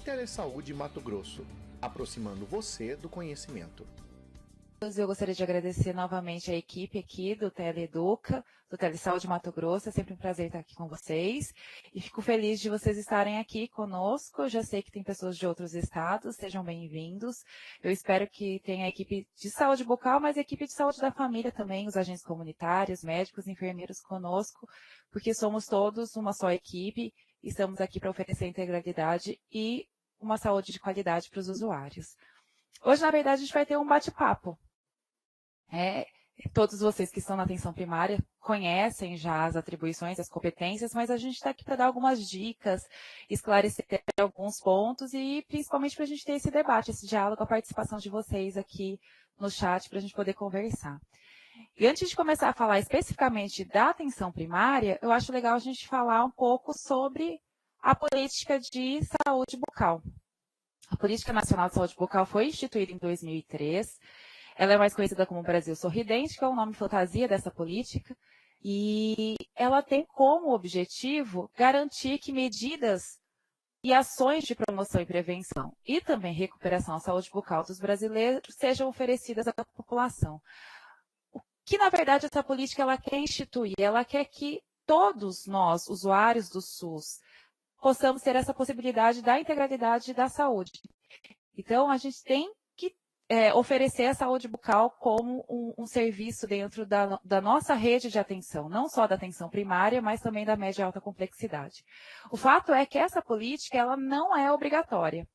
Telesaúde Mato Grosso, aproximando você do conhecimento. Eu gostaria de agradecer novamente a equipe aqui do Teleeduca, do Telesaúde Mato Grosso. É sempre um prazer estar aqui com vocês. E fico feliz de vocês estarem aqui conosco. Eu já sei que tem pessoas de outros estados, sejam bem-vindos. Eu espero que tenha a equipe de saúde bucal, mas a equipe de saúde da família também, os agentes comunitários, médicos, enfermeiros conosco, porque somos todos uma só equipe e estamos aqui para oferecer integralidade e uma saúde de qualidade para os usuários. Hoje, na verdade, a gente vai ter um bate-papo. Todos vocês que estão na atenção primária conhecem já as atribuições, as competências, mas a gente está aqui para dar algumas dicas, esclarecer alguns pontos e principalmente para a gente ter esse debate, esse diálogo, a participação de vocês aqui no chat para a gente poder conversar. E antes de começar a falar especificamente da atenção primária, eu acho legal a gente falar um pouco sobre a política de saúde bucal. A Política Nacional de Saúde Bucal foi instituída em 2003. Ela é mais conhecida como Brasil Sorridente, que é o nome fantasia dessa política, e ela tem como objetivo garantir que medidas e ações de promoção e prevenção e também recuperação à saúde bucal dos brasileiros sejam oferecidas à população. O que, na verdade, essa política ela quer instituir? Ela quer que todos nós, usuários do SUS, possamos ter essa possibilidade da integralidade da saúde. Então, a gente tem que oferecer a saúde bucal como um serviço dentro da nossa rede de atenção, não só da atenção primária, mas também da média e alta complexidade. O fato é que essa política ela não é obrigatória.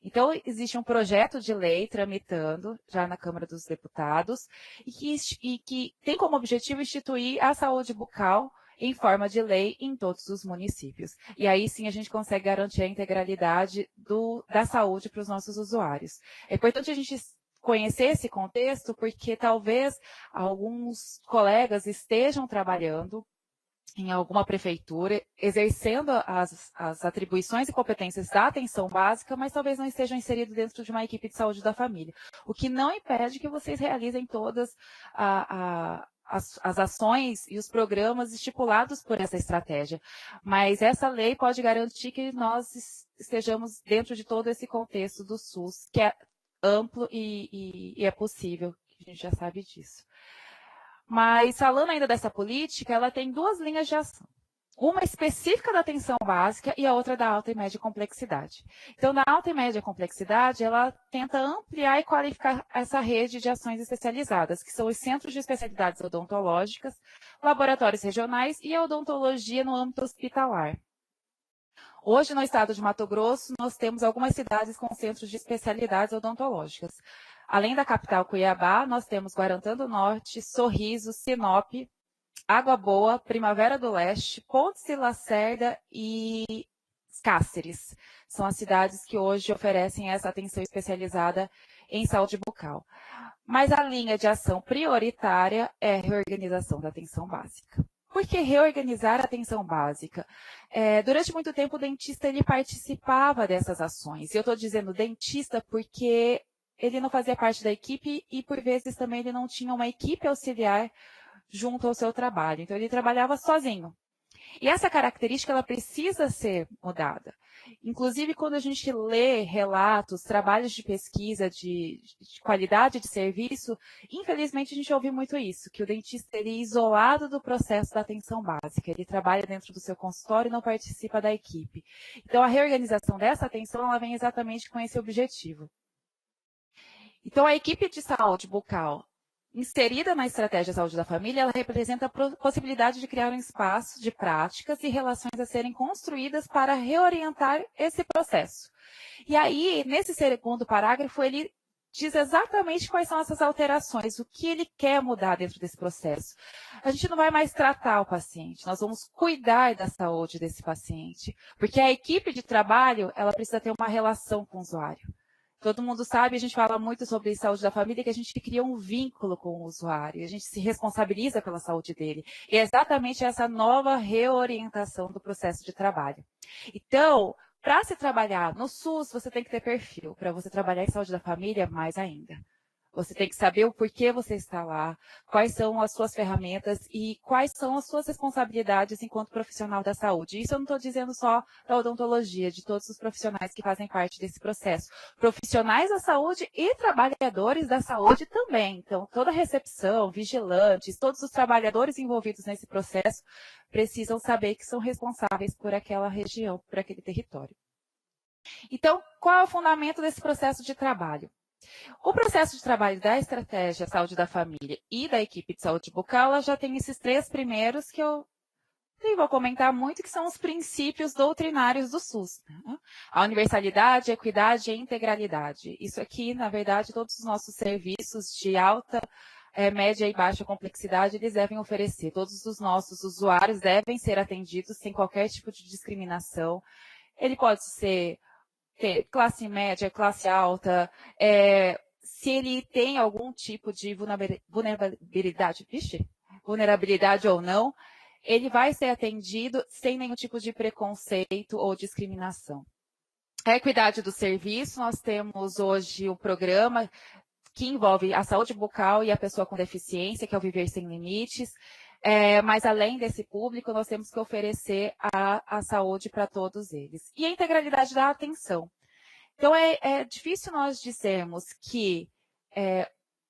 Então, existe um projeto de lei tramitando já na Câmara dos Deputados e que tem como objetivo instituir a saúde bucal em forma de lei em todos os municípios. E aí sim a gente consegue garantir a integralidade da saúde para os nossos usuários. É importante a gente conhecer esse contexto, porque talvez alguns colegas estejam trabalhando em alguma prefeitura, exercendo as atribuições e competências da atenção básica, mas talvez não estejam inseridos dentro de uma equipe de saúde da família. O que não impede que vocês realizem todas as ações e os programas estipulados por essa estratégia. Mas essa lei pode garantir que nós estejamos dentro de todo esse contexto do SUS, que é amplo e é possível, a gente já sabe disso. Mas, falando ainda dessa política, ela tem duas linhas de ação. Uma específica da atenção básica e a outra da alta e média complexidade. Então, na alta e média complexidade, ela tenta ampliar e qualificar essa rede de ações especializadas, que são os centros de especialidades odontológicas, laboratórios regionais e a odontologia no âmbito hospitalar. Hoje, no estado de Mato Grosso, nós temos algumas cidades com centros de especialidades odontológicas. Além da capital Cuiabá, nós temos Guarantã do Norte, Sorriso, Sinop, Água Boa, Primavera do Leste, Pontes e Lacerda e Cáceres. São as cidades que hoje oferecem essa atenção especializada em saúde bucal. Mas a linha de ação prioritária é a reorganização da atenção básica. Por que reorganizar a atenção básica? Durante muito tempo, o dentista ele participava dessas ações. E eu estou dizendo dentista porque ele não fazia parte da equipe e, por vezes, também ele não tinha uma equipe auxiliar junto ao seu trabalho. Então, ele trabalhava sozinho. E essa característica, ela precisa ser mudada. Inclusive, quando a gente lê relatos, trabalhos de pesquisa de qualidade de serviço, infelizmente a gente ouve muito isso, que o dentista ele é isolado do processo da atenção básica, ele trabalha dentro do seu consultório e não participa da equipe. Então, a reorganização dessa atenção, ela vem exatamente com esse objetivo. Então, a equipe de saúde bucal, inserida na estratégia de saúde da família, ela representa a possibilidade de criar um espaço de práticas e relações a serem construídas para reorientar esse processo. E aí, nesse segundo parágrafo, ele diz exatamente quais são essas alterações, o que ele quer mudar dentro desse processo. A gente não vai mais tratar o paciente, nós vamos cuidar da saúde desse paciente, porque a equipe de trabalho, ela precisa ter uma relação com o usuário. Todo mundo sabe, a gente fala muito sobre saúde da família, que a gente cria um vínculo com o usuário, a gente se responsabiliza pela saúde dele. E é exatamente essa nova reorientação do processo de trabalho. Então, para se trabalhar no SUS, você tem que ter perfil. Para você trabalhar em saúde da família, mais ainda. Você tem que saber o porquê você está lá, quais são as suas ferramentas e quais são as suas responsabilidades enquanto profissional da saúde. Isso eu não estou dizendo só da odontologia, de todos os profissionais que fazem parte desse processo. Profissionais da saúde e trabalhadores da saúde também. Então, toda a recepção, vigilantes, todos os trabalhadores envolvidos nesse processo precisam saber que são responsáveis por aquela região, por aquele território. Então, qual é o fundamento desse processo de trabalho? O processo de trabalho da estratégia saúde da família e da equipe de saúde bucal, ela já tem esses 3 primeiros que eu nem vou comentar muito, que são os princípios doutrinários do SUS. Né? A universalidade, a equidade e a integralidade. Isso aqui, na verdade, todos os nossos serviços de alta, média e baixa complexidade, eles devem oferecer. Todos os nossos usuários devem ser atendidos sem qualquer tipo de discriminação. Ele pode ser classe média, classe alta, se ele tem algum tipo de vulnerabilidade ou não, ele vai ser atendido sem nenhum tipo de preconceito ou discriminação. A equidade do serviço, nós temos hoje o programa que envolve a saúde bucal e a pessoa com deficiência, que é o Viver Sem Limites. Mas além desse público, nós temos que oferecer a saúde para todos eles. E a integralidade da atenção. Então, é difícil nós dizermos que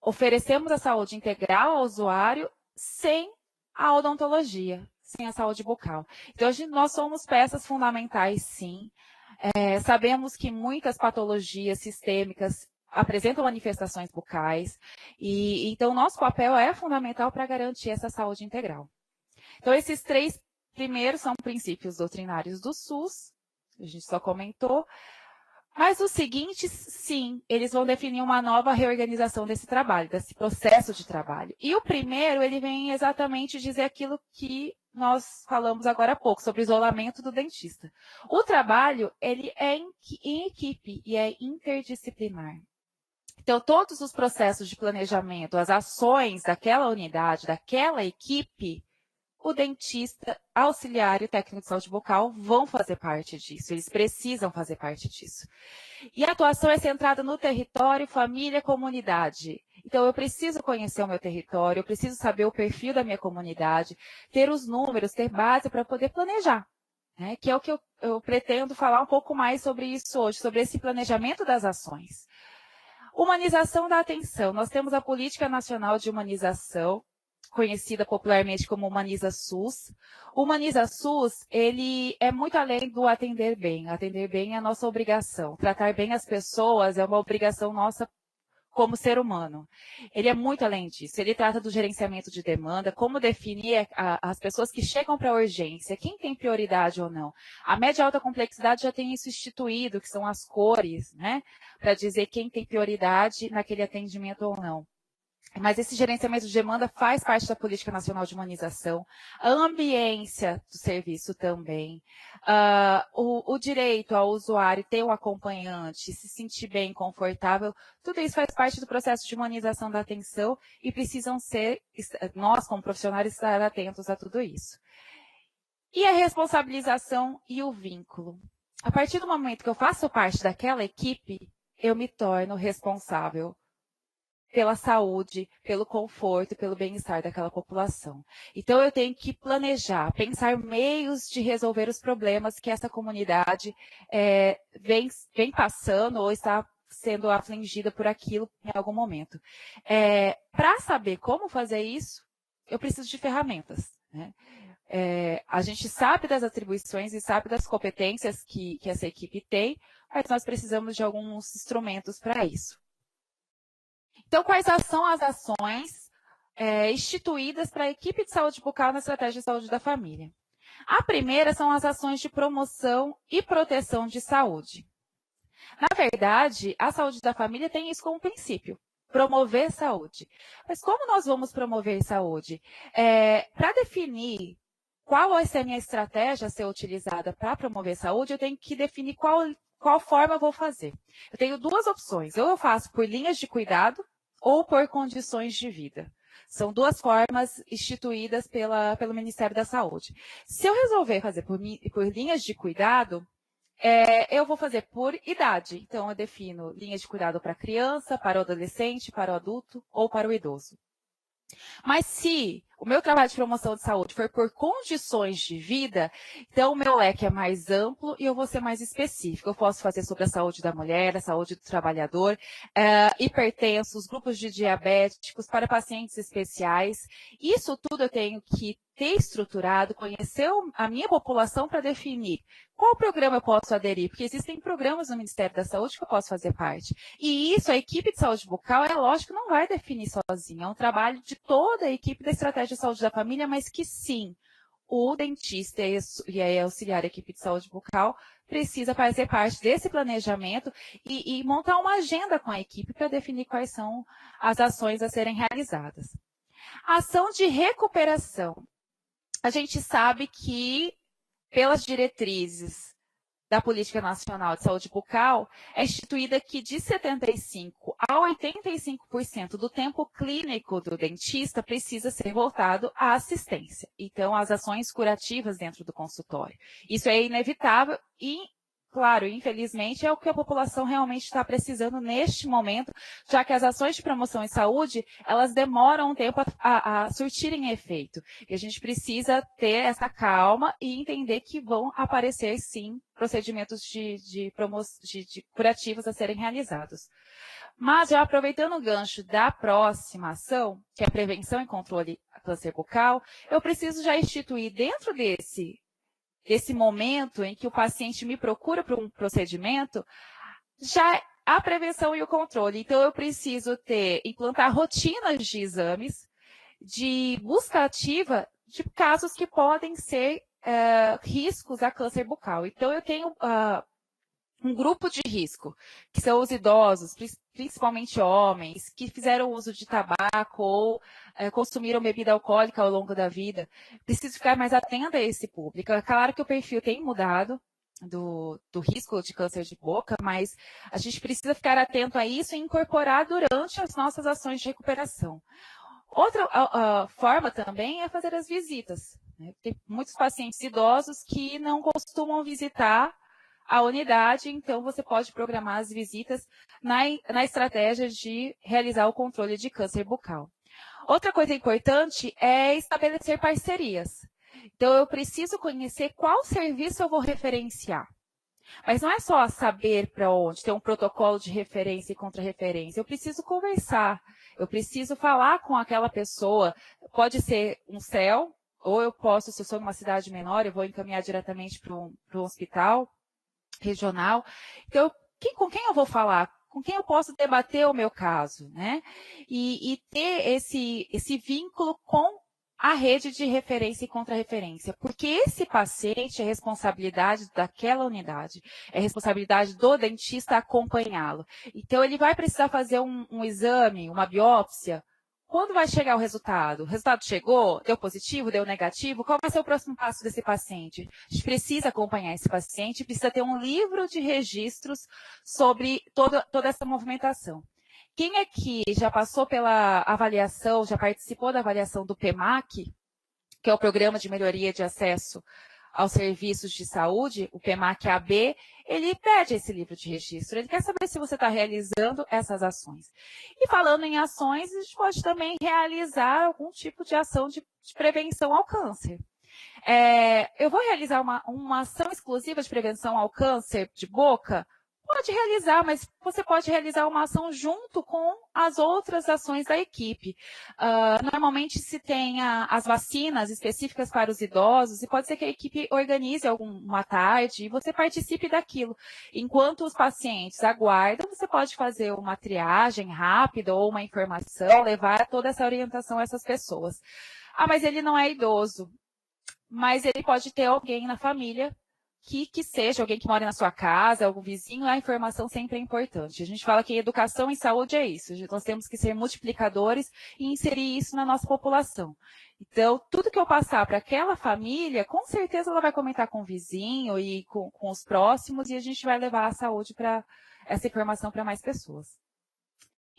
oferecemos a saúde integral ao usuário sem a odontologia, sem a saúde bucal. Então, hoje nós somos peças fundamentais, sim. Sabemos que muitas patologias sistêmicas apresentam manifestações bucais, e então nosso papel é fundamental para garantir essa saúde integral. Então, esses 3 primeiros são princípios doutrinários do SUS, a gente só comentou, mas os seguintes, sim, eles vão definir uma nova reorganização desse trabalho, desse processo de trabalho. E o primeiro, ele vem exatamente dizer aquilo que nós falamos agora há pouco, sobre o isolamento do dentista. O trabalho, ele é em equipe e é interdisciplinar. Então, todos os processos de planejamento, as ações daquela unidade, daquela equipe, o dentista, auxiliar e o técnico de saúde bucal vão fazer parte disso, eles precisam fazer parte disso. E a atuação é centrada no território, família, comunidade. Então, eu preciso conhecer o meu território, eu preciso saber o perfil da minha comunidade, ter os números, ter base para poder planejar. Né? Que é o que eu pretendo falar um pouco mais sobre isso hoje, sobre esse planejamento das ações. Humanização da atenção. Nós temos a Política Nacional de Humanização, conhecida popularmente como Humaniza SUS. O Humaniza SUS, ele é muito além do atender bem. Atender bem é a nossa obrigação. Tratar bem as pessoas é uma obrigação nossa como ser humano. Ele é muito além disso. Ele trata do gerenciamento de demanda, como definir as pessoas que chegam para a urgência, quem tem prioridade ou não. A média e alta complexidade já tem isso instituído, que são as cores, né? Para dizer quem tem prioridade naquele atendimento ou não. Mas esse gerenciamento de demanda faz parte da Política Nacional de Humanização, a ambiência do serviço também, o direito ao usuário ter um acompanhante, se sentir bem, confortável, tudo isso faz parte do processo de humanização da atenção e precisam ser, nós como profissionais, estar atentos a tudo isso. E a responsabilização e o vínculo. A partir do momento que eu faço parte daquela equipe, eu me torno responsável pela saúde, pelo conforto, pelo bem-estar daquela população. Então, eu tenho que planejar, pensar meios de resolver os problemas que essa comunidade vem passando ou está sendo afligida por aquilo em algum momento. Para saber como fazer isso, eu preciso de ferramentas, né? A gente sabe das atribuições e sabe das competências que essa equipe tem, mas nós precisamos de alguns instrumentos para isso. Então, quais são as ações instituídas para a equipe de saúde bucal na estratégia de saúde da família? A primeira são as ações de promoção e proteção de saúde. Na verdade, a saúde da família tem isso como princípio, promover saúde. Mas como nós vamos promover saúde? Para definir qual vai ser a minha estratégia a ser utilizada para promover saúde, eu tenho que definir qual forma eu vou fazer. Eu tenho 2 opções, ou eu faço por linhas de cuidado, ou por condições de vida. São 2 formas instituídas pelo Ministério da Saúde. Se eu resolver fazer por linhas de cuidado, eu vou fazer por idade. Então, eu defino linhas de cuidado para criança, para o adolescente, para o adulto ou para o idoso. Mas se o meu trabalho de promoção de saúde for por condições de vida, então o meu leque é mais amplo e eu vou ser mais específico. Eu posso fazer sobre a saúde da mulher, a saúde do trabalhador, hipertensos, grupos de diabéticos, para pacientes especiais. Isso tudo eu tenho que ter estruturado, conhecer a minha população para definir qual programa eu posso aderir, porque existem programas no Ministério da Saúde que eu posso fazer parte. E isso, a equipe de saúde bucal, é lógico, não vai definir sozinha. É um trabalho de toda a equipe da Estratégia de Saúde da Família, mas que sim, o dentista e a auxiliar a equipe de saúde bucal precisa fazer parte desse planejamento e montar uma agenda com a equipe para definir quais são as ações a serem realizadas. A ação de recuperação. A gente sabe que, pelas diretrizes da Política Nacional de Saúde Bucal, é instituída que de 75% a 85% do tempo clínico do dentista precisa ser voltado à assistência. Então, às ações curativas dentro do consultório. Isso é inevitável e, claro, infelizmente, é o que a população realmente está precisando neste momento, já que as ações de promoção em saúde, elas demoram um tempo a surtirem efeito. E a gente precisa ter essa calma e entender que vão aparecer, sim, procedimentos de curativos a serem realizados. Mas, já aproveitando o gancho da próxima ação, que é prevenção e controle do câncer bucal, eu preciso já instituir dentro desse momento em que o paciente me procura para um procedimento, já a prevenção e o controle. Então, eu preciso implantar rotinas de exames, de busca ativa de casos que podem ser riscos a câncer bucal. Então, eu tenho um grupo de risco, que são os idosos, principalmente homens, que fizeram uso de tabaco ou consumiram bebida alcoólica ao longo da vida. Preciso ficar mais atenta a esse público. É claro que o perfil tem mudado do risco de câncer de boca, mas a gente precisa ficar atento a isso e incorporar durante as nossas ações de recuperação. Outra forma também é fazer as visitas. Né? Tem muitos pacientes idosos que não costumam visitar a unidade, então você pode programar as visitas na estratégia de realizar o controle de câncer bucal. Outra coisa importante é estabelecer parcerias. Então, eu preciso conhecer qual serviço eu vou referenciar. Mas não é só saber para onde, ter um protocolo de referência e contra-referência. Eu preciso conversar, eu preciso falar com aquela pessoa. Pode ser um CEL, ou eu posso, se eu sou em uma cidade menor, eu vou encaminhar diretamente para um hospital regional. Então, com quem eu vou falar? Com quem eu posso debater o meu caso, né? E ter esse vínculo com a rede de referência e contra-referência, porque esse paciente é responsabilidade daquela unidade, é responsabilidade do dentista acompanhá-lo. Então, ele vai precisar fazer um exame, uma biópsia. Quando vai chegar o resultado? O resultado chegou? Deu positivo? Deu negativo? Qual vai ser o próximo passo desse paciente? A gente precisa acompanhar esse paciente, precisa ter um livro de registros sobre toda essa movimentação. Quem aqui já passou pela avaliação, já participou da avaliação do PEMAC, que é o Programa de Melhoria de Acesso aos Serviços de Saúde, o PEMAC-AB, ele pede esse livro de registro, ele quer saber se você está realizando essas ações. E falando em ações, a gente pode também realizar algum tipo de ação de prevenção ao câncer. Eu vou realizar uma ação exclusiva de prevenção ao câncer de boca? Pode realizar, mas você pode realizar uma ação junto com as outras ações da equipe. Normalmente se tem as vacinas específicas para os idosos e pode ser que a equipe organize uma tarde e você participe daquilo. Enquanto os pacientes aguardam, você pode fazer uma triagem rápida ou uma informação, levar toda essa orientação a essas pessoas. Mas ele não é idoso, mas ele pode ter alguém na família que seja alguém que mora na sua casa, algum vizinho, a informação sempre é importante. A gente fala que educação em saúde é isso. Nós temos que ser multiplicadores e inserir isso na nossa população. Então, tudo que eu passar para aquela família, com certeza ela vai comentar com o vizinho e com os próximos, e a gente vai levar a saúde essa informação para mais pessoas.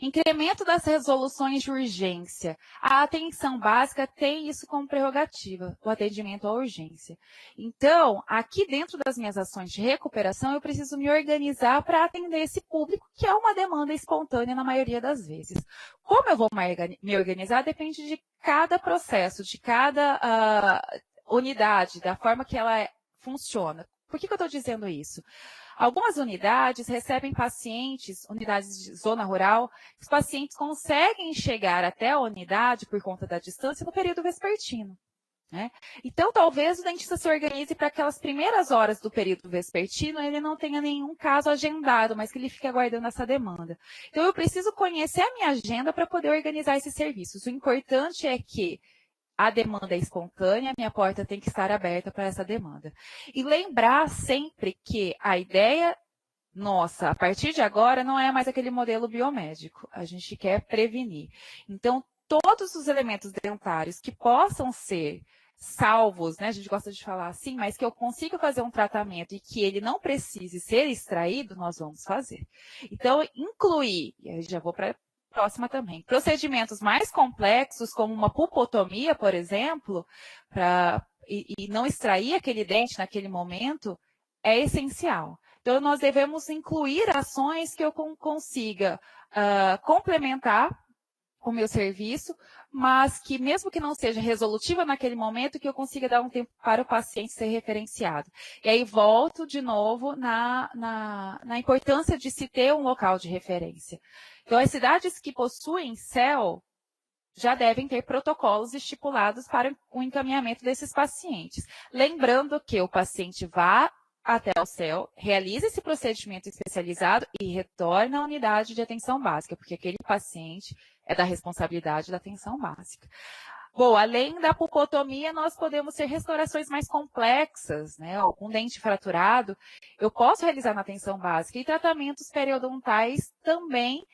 Incremento das resoluções de urgência. A atenção básica tem isso como prerrogativa, o atendimento à urgência. Então, aqui dentro das minhas ações de recuperação, eu preciso me organizar para atender esse público, que é uma demanda espontânea na maioria das vezes. Como eu vou me organizar depende de cada processo, de cada unidade, da forma que ela funciona. Por que eu estou dizendo isso? Algumas unidades recebem pacientes, unidades de zona rural, os pacientes conseguem chegar até a unidade por conta da distância no período vespertino, né? Então, talvez o dentista se organize para aquelas primeiras horas do período vespertino, ele não tenha nenhum caso agendado, mas que ele fique aguardando essa demanda. Então, eu preciso conhecer a minha agenda para poder organizar esses serviços. O importante é que a demanda é espontânea, minha porta tem que estar aberta para essa demanda. E lembrar sempre que a ideia nossa, a partir de agora, não é mais aquele modelo biomédico. A gente quer prevenir. Então, todos os elementos dentários que possam ser salvos, né? A gente gosta de falar assim, mas que eu consiga fazer um tratamento e que ele não precise ser extraído, nós vamos fazer. Então, incluir, e aí já vou para próxima também. Procedimentos mais complexos, como uma pulpotomia, por exemplo, e não extrair aquele dente naquele momento, é essencial. Então, nós devemos incluir ações que eu consiga complementar o meu serviço, mas que mesmo que não seja resolutiva naquele momento, que eu consiga dar um tempo para o paciente ser referenciado. E aí volto de novo na importância de se ter um local de referência. Então, as cidades que possuem CEL já devem ter protocolos estipulados para o encaminhamento desses pacientes. Lembrando que o paciente vá até o CEL, realize esse procedimento especializado e retorne à unidade de atenção básica, porque aquele paciente é da responsabilidade da atenção básica. Bom, além da pulpotomia, nós podemos ter restaurações mais complexas, né? Com dente fraturado, eu posso realizar na atenção básica e tratamentos periodontais também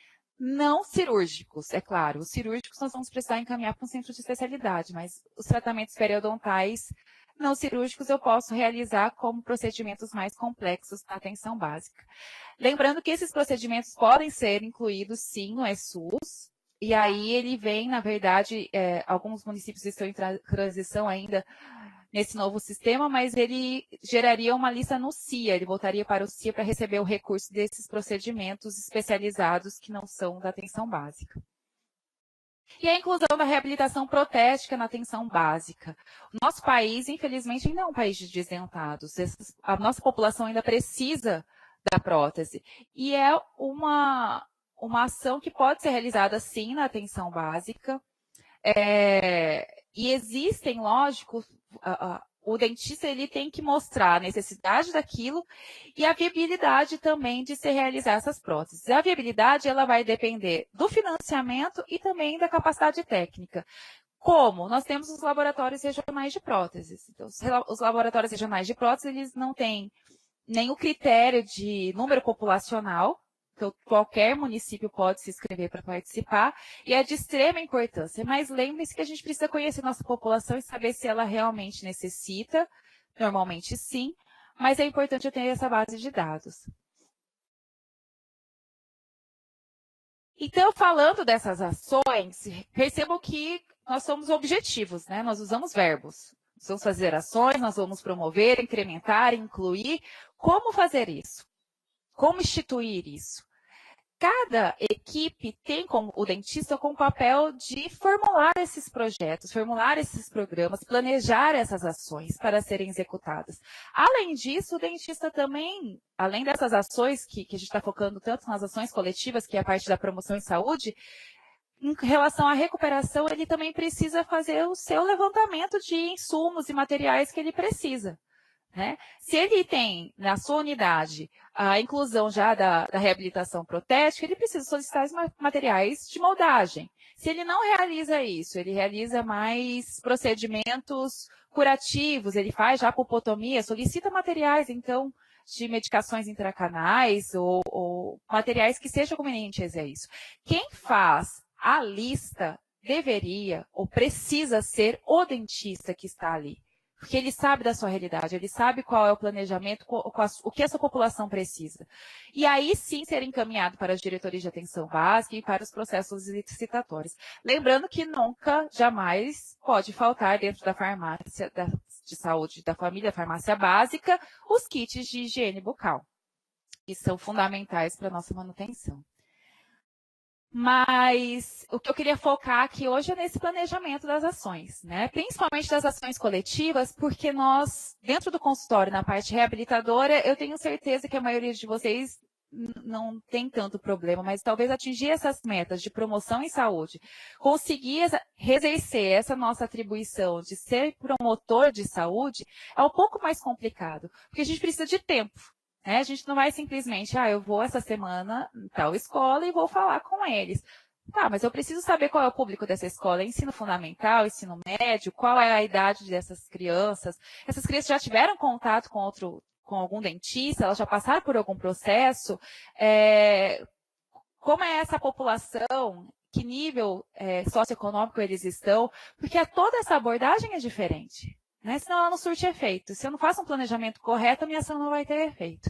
não cirúrgicos, é claro. Os cirúrgicos nós vamos precisar encaminhar para um centro de especialidade, mas os tratamentos periodontais não cirúrgicos eu posso realizar como procedimentos mais complexos na atenção básica. Lembrando que esses procedimentos podem ser incluídos, sim, no ESUS, e aí ele vem, na verdade, alguns municípios estão em transição ainda nesse novo sistema, mas ele geraria uma lista no CIA, ele voltaria para o CIA para receber o recurso desses procedimentos especializados que não são da atenção básica. E a inclusão da reabilitação protética na atenção básica. O nosso país, infelizmente, ainda é um país de desdentados. A nossa população ainda precisa da prótese. E é uma ação que pode ser realizada, sim, na atenção básica. E existem, lógico, o dentista ele tem que mostrar a necessidade daquilo e a viabilidade também de se realizar essas próteses. A viabilidade ela vai depender do financiamento e também da capacidade técnica. Como? Nós temos os laboratórios regionais de próteses. Então, os laboratórios regionais de próteses eles não têm nem o critério de número populacional, então qualquer município pode se inscrever para participar, e é de extrema importância. Mas lembre-se que a gente precisa conhecer nossa população e saber se ela realmente necessita, normalmente sim, mas é importante eu ter essa base de dados. Então, falando dessas ações, percebam que nós somos objetivos, né? Nós usamos verbos. Nós vamos fazer ações, nós vamos promover, incrementar, incluir. Como fazer isso? Como instituir isso? Cada equipe tem como o dentista com o papel de formular esses projetos, formular esses programas, planejar essas ações para serem executadas. Além disso, o dentista também, além dessas ações que a gente está focando tanto nas ações coletivas, que é a parte da promoção em saúde, em relação à recuperação, ele também precisa fazer o seu levantamento de insumos e materiais que ele precisa. Né? Se ele tem na sua unidade a inclusão já da reabilitação protética, ele precisa solicitar os materiais de moldagem. Se ele não realiza isso, ele realiza mais procedimentos curativos, ele faz já pulpotomia, solicita materiais, então, de medicações intracanais ou materiais que sejam convenientes a isso. Quem faz a lista deveria ou precisa ser o dentista que está ali, porque ele sabe da sua realidade, ele sabe qual é o planejamento, o que essa população precisa. E aí sim ser encaminhado para as diretorias de atenção básica e para os processos licitatórios. Lembrando que nunca, jamais pode faltar dentro da farmácia de saúde da família, farmácia básica, os kits de higiene bucal, que são fundamentais para a nossa manutenção. Mas o que eu queria focar aqui hoje é nesse planejamento das ações, né? Principalmente das ações coletivas, porque nós, dentro do consultório, na parte reabilitadora, eu tenho certeza que a maioria de vocês não tem tanto problema, mas talvez atingir essas metas de promoção em saúde, conseguir exercer essa nossa atribuição de ser promotor de saúde, é um pouco mais complicado, porque a gente precisa de tempo. A gente não vai simplesmente, eu vou essa semana em tal escola e vou falar com eles. Tá, mas eu preciso saber qual é o público dessa escola, ensino fundamental, ensino médio, qual é a idade dessas crianças. Essas crianças já tiveram contato com algum dentista, elas já passaram por algum processo. Como é essa população, que nível socioeconômico eles estão, porque toda essa abordagem é diferente. Senão ela não surte efeito. Se eu não faço um planejamento correto, a minha ação não vai ter efeito.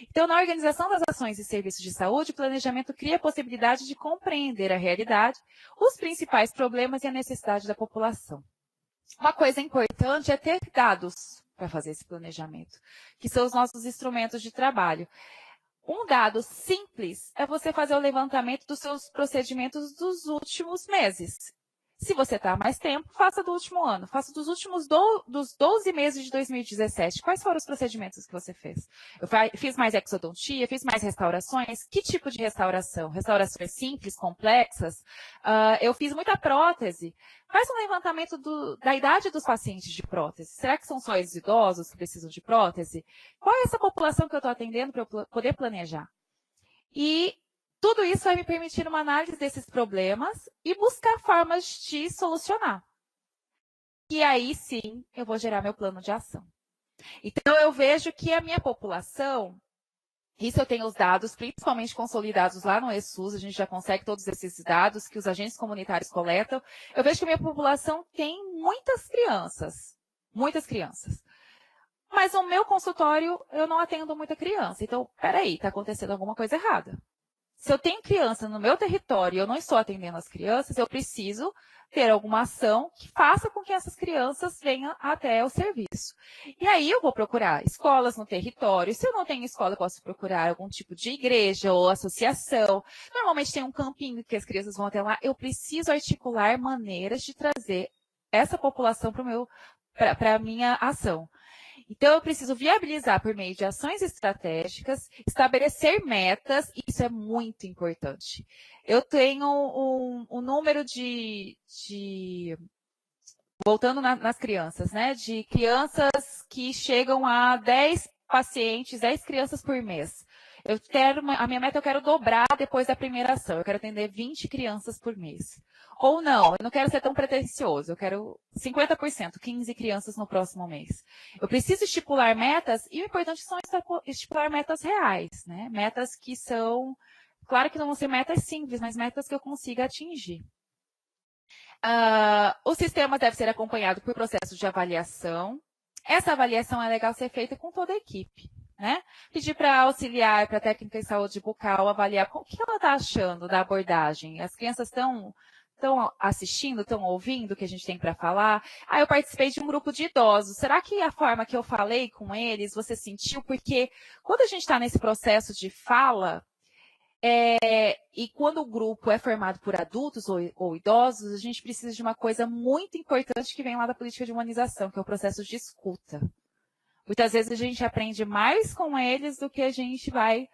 Então, na organização das ações e serviços de saúde, o planejamento cria a possibilidade de compreender a realidade, os principais problemas e a necessidade da população. Uma coisa importante é ter dados para fazer esse planejamento, que são os nossos instrumentos de trabalho. Um dado simples é você fazer o levantamento dos seus procedimentos dos últimos meses. Se você está há mais tempo, faça do último ano. Faça dos últimos dos 12 meses de 2017. Quais foram os procedimentos que você fez? Eu fiz mais exodontia, fiz mais restaurações. Que tipo de restauração? Restaurações simples, complexas? Eu fiz muita prótese. Faz um levantamento da idade dos pacientes de prótese. Será que são só os idosos que precisam de prótese? Qual é essa população que eu estou atendendo para eu poder planejar? E tudo isso vai me permitir uma análise desses problemas e buscar formas de solucionar. E aí sim, eu vou gerar meu plano de ação. Então, eu vejo que a minha população, isso eu tenho os dados, principalmente consolidados lá no ESUS, a gente já consegue todos esses dados que os agentes comunitários coletam. Eu vejo que a minha população tem muitas crianças. Muitas crianças. Mas no meu consultório, eu não atendo muita criança. Então, peraí, está acontecendo alguma coisa errada. Se eu tenho criança no meu território e eu não estou atendendo as crianças, eu preciso ter alguma ação que faça com que essas crianças venham até o serviço. E aí eu vou procurar escolas no território. Se eu não tenho escola, eu posso procurar algum tipo de igreja ou associação. Normalmente tem um campinho que as crianças vão até lá. Eu preciso articular maneiras de trazer essa população para a minha ação. Então, eu preciso viabilizar por meio de ações estratégicas, estabelecer metas, e isso é muito importante. Eu tenho um número voltando nas crianças, né? De crianças que chegam a 10 pacientes, 10 crianças por mês. A minha meta eu quero dobrar depois da primeira ação. Eu quero atender 20 crianças por mês. Ou não, eu não quero ser tão pretensioso. Eu quero 50%, 15 crianças no próximo mês. Eu preciso estipular metas, e o importante são estipular metas reais, né? Metas que são, claro que não vão ser metas simples, mas metas que eu consiga atingir. O sistema deve ser acompanhado por processos de avaliação. Essa avaliação é legal ser feita com toda a equipe. Né? Pedir para auxiliar, para técnica em saúde bucal, avaliar o que ela está achando da abordagem. As crianças estão assistindo, estão ouvindo o que a gente tem para falar? Eu participei de um grupo de idosos. Será que a forma que eu falei com eles, você sentiu? Porque quando a gente está nesse processo de fala, e quando o grupo é formado por adultos ou idosos, a gente precisa de uma coisa muito importante que vem lá da política de humanização, que é o processo de escuta. Muitas vezes a gente aprende mais com eles do que a gente vai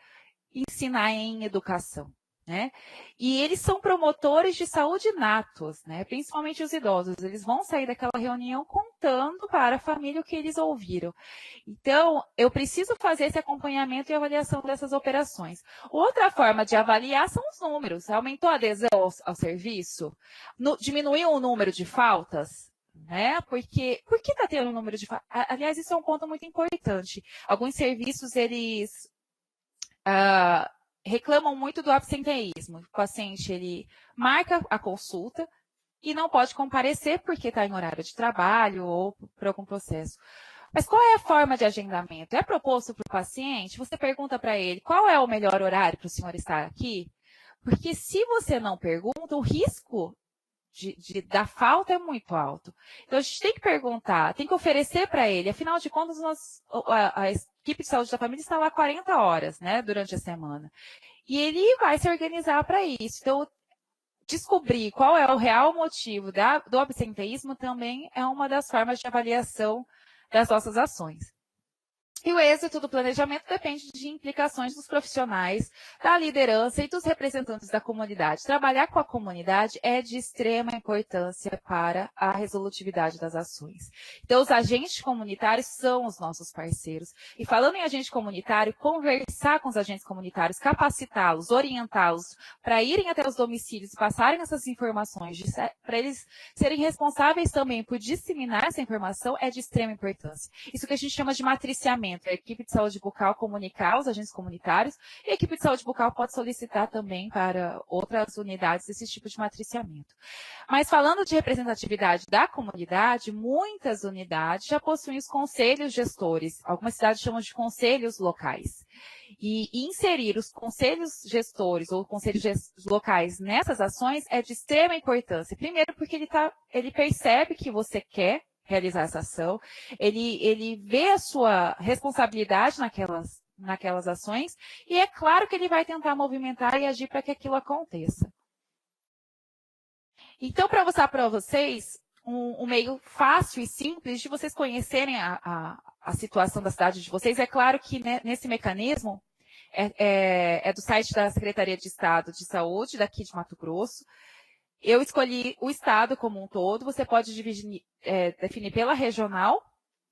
ensinar em educação, né? E eles são promotores de saúde natos, né? Principalmente os idosos. Eles vão sair daquela reunião contando para a família o que eles ouviram. Então, eu preciso fazer esse acompanhamento e avaliação dessas operações. Outra forma de avaliar são os números. Aumentou a adesão ao serviço? Diminuiu o número de faltas? Né? Por que está tendo um número de faltas? Aliás, isso é um ponto muito importante. Alguns serviços, eles reclamam muito do absenteísmo. O paciente, ele marca a consulta, e não pode comparecer porque está em horário de trabalho ou por algum processo. Mas qual é a forma de agendamento? É proposto para o paciente? Você pergunta para ele qual é o melhor horário para o senhor estar aqui? Porque se você não pergunta, o risco da falta é muito alto. Então, a gente tem que perguntar, tem que oferecer para ele. Afinal de contas, a equipe de saúde da família está lá 40 horas, né, durante a semana. E ele vai se organizar para isso. Então, descobrir qual é o real motivo do absenteísmo também é uma das formas de avaliação das nossas ações. E o êxito do planejamento depende de implicações dos profissionais, da liderança e dos representantes da comunidade. Trabalhar com a comunidade é de extrema importância para a resolutividade das ações. Então, os agentes comunitários são os nossos parceiros. E falando em agente comunitário, conversar com os agentes comunitários, capacitá-los, orientá-los para irem até os domicílios e passarem essas informações, para eles serem responsáveis também por disseminar essa informação é de extrema importância. Isso que a gente chama de matriciamento. A equipe de saúde bucal comunicar aos agentes comunitários e a equipe de saúde bucal pode solicitar também para outras unidades esse tipo de matriciamento. Mas falando de representatividade da comunidade, muitas unidades já possuem os conselhos gestores, algumas cidades chamam de conselhos locais. E inserir os conselhos gestores ou conselhos locais nessas ações é de extrema importância. Primeiro porque ele percebe que você quer realizar essa ação, ele vê a sua responsabilidade naquelas ações e é claro que ele vai tentar movimentar e agir para que aquilo aconteça. Então, para mostrar para vocês um meio fácil e simples de vocês conhecerem a situação da cidade de vocês, é claro que nesse mecanismo é do site da Secretaria de Estado de Saúde, daqui de Mato Grosso. Eu escolhi o estado como um todo, você pode definir pela regional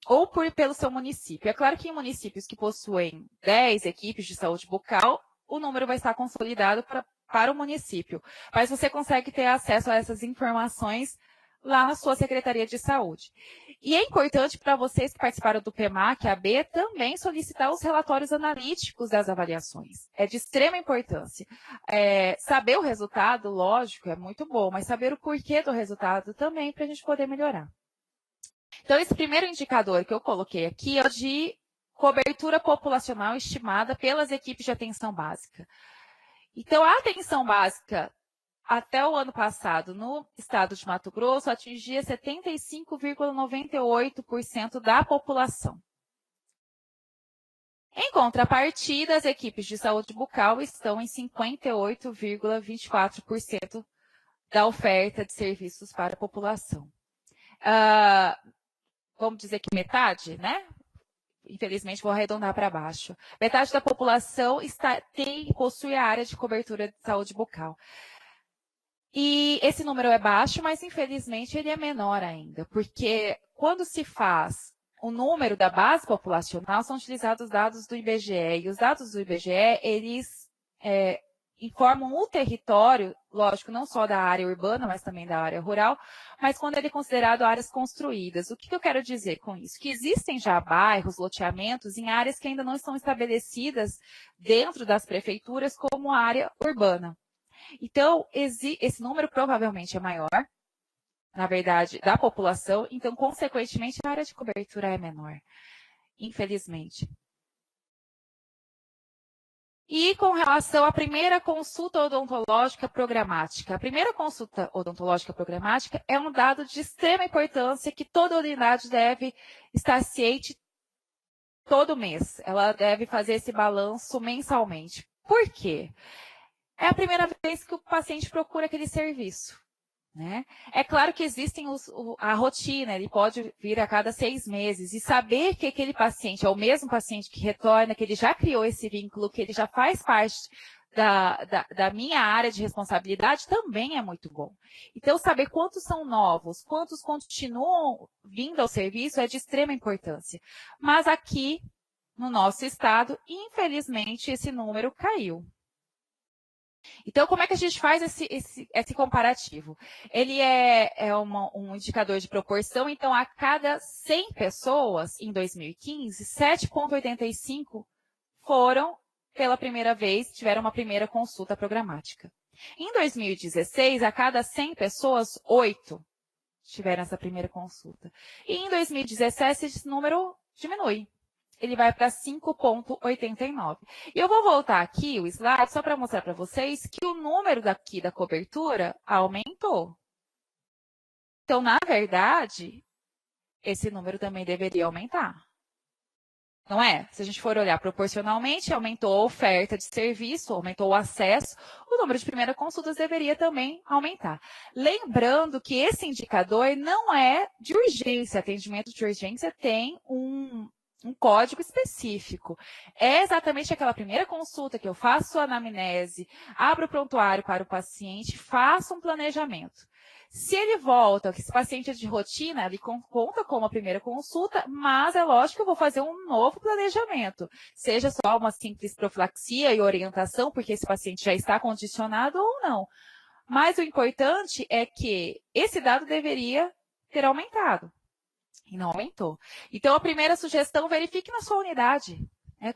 ou pelo seu município. É claro que em municípios que possuem 10 equipes de saúde bucal, o número vai estar consolidado para o município. Mas você consegue ter acesso a essas informações lá na sua Secretaria de Saúde. E é importante para vocês que participaram do PEMAC, a B, também solicitar os relatórios analíticos das avaliações. É de extrema importância. Saber o resultado, lógico, é muito bom, mas saber o porquê do resultado também para a gente poder melhorar. Então, esse primeiro indicador que eu coloquei aqui é o de cobertura populacional estimada pelas equipes de atenção básica. Então, a atenção básica até o ano passado, no estado de Mato Grosso, atingia 75,98% da população. Em contrapartida, as equipes de saúde bucal estão em 58,24% da oferta de serviços para a população. Vamos dizer que metade, né? Infelizmente, vou arredondar para baixo. Metade da população possui a área de cobertura de saúde bucal. E esse número é baixo, mas infelizmente ele é menor ainda, porque quando se faz o número da base populacional, são utilizados dados do IBGE, e os dados do IBGE, eles informam o território, lógico, não só da área urbana, mas também da área rural, mas quando ele é considerado áreas construídas. O que eu quero dizer com isso? Que existem já bairros, loteamentos em áreas que ainda não estão estabelecidas dentro das prefeituras como área urbana. Então, esse número provavelmente é maior, na verdade, da população, então, consequentemente, a área de cobertura é menor, infelizmente. E com relação à primeira consulta odontológica programática. A primeira consulta odontológica programática é um dado de extrema importância que toda unidade deve estar ciente todo mês. Ela deve fazer esse balanço mensalmente. Por quê? É a primeira vez que o paciente procura aquele serviço, né? É claro que existem a rotina, ele pode vir a cada 6 meses e saber que aquele paciente é o mesmo paciente que retorna, que ele já criou esse vínculo, que ele já faz parte da minha área de responsabilidade também é muito bom. Então, saber quantos são novos, quantos continuam vindo ao serviço é de extrema importância. Mas aqui, no nosso estado, infelizmente, esse número caiu. Então, como é que a gente faz esse comparativo? Ele é um indicador de proporção, então, a cada 100 pessoas, em 2015, 7,85 foram, pela primeira vez, tiveram uma primeira consulta programática. Em 2016, a cada 100 pessoas, 8 tiveram essa primeira consulta. E em 2017, esse número diminui. Ele vai para 5,89. E eu vou voltar aqui o slide só para mostrar para vocês que o número daqui da cobertura aumentou. Então, na verdade, esse número também deveria aumentar. Não é? Se a gente for olhar proporcionalmente, aumentou a oferta de serviço, aumentou o acesso, o número de primeiras consultas deveria também aumentar. Lembrando que esse indicador não é de urgência, atendimento de urgência tem um código específico. É exatamente aquela primeira consulta que eu faço a anamnese, abro o prontuário para o paciente, faço um planejamento. Se ele volta, que esse paciente é de rotina, ele conta como a primeira consulta, mas é lógico que eu vou fazer um novo planejamento. Seja só uma simples profilaxia e orientação, porque esse paciente já está condicionado ou não. Mas o importante é que esse dado deveria ter aumentado. E não aumentou. Então, a primeira sugestão, verifique na sua unidade.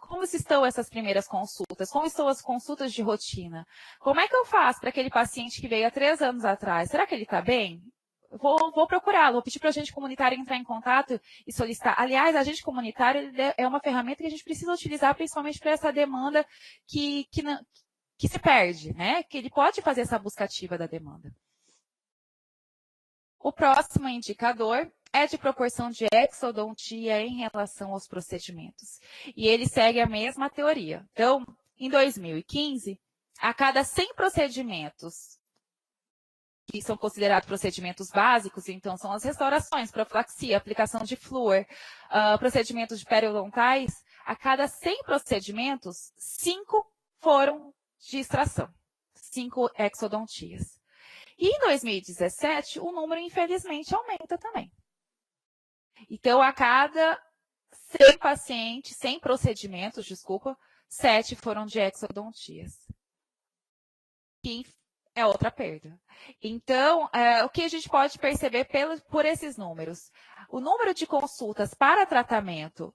Como estão essas primeiras consultas? Como estão as consultas de rotina? Como é que eu faço para aquele paciente que veio há 3 anos atrás? Será que ele está bem? Vou procurá-lo, vou pedir para o agente comunitário entrar em contato e solicitar. Aliás, a agente comunitário é uma ferramenta que a gente precisa utilizar principalmente para essa demanda que se perde, né? Que ele pode fazer essa busca ativa da demanda. O próximo indicador é de proporção de exodontia em relação aos procedimentos. E ele segue a mesma teoria. Então, em 2015, a cada 100 procedimentos, que são considerados procedimentos básicos, então são as restaurações, profilaxia, aplicação de flúor, procedimentos de periodontais, a cada 100 procedimentos, 5 foram de extração, 5 exodontias. E em 2017, o número, infelizmente, aumenta também. Então, a cada 100 pacientes, 100 procedimentos, 7 foram de exodontias. Que é outra perda. Então, o que a gente pode perceber por esses números? O número de consultas para tratamento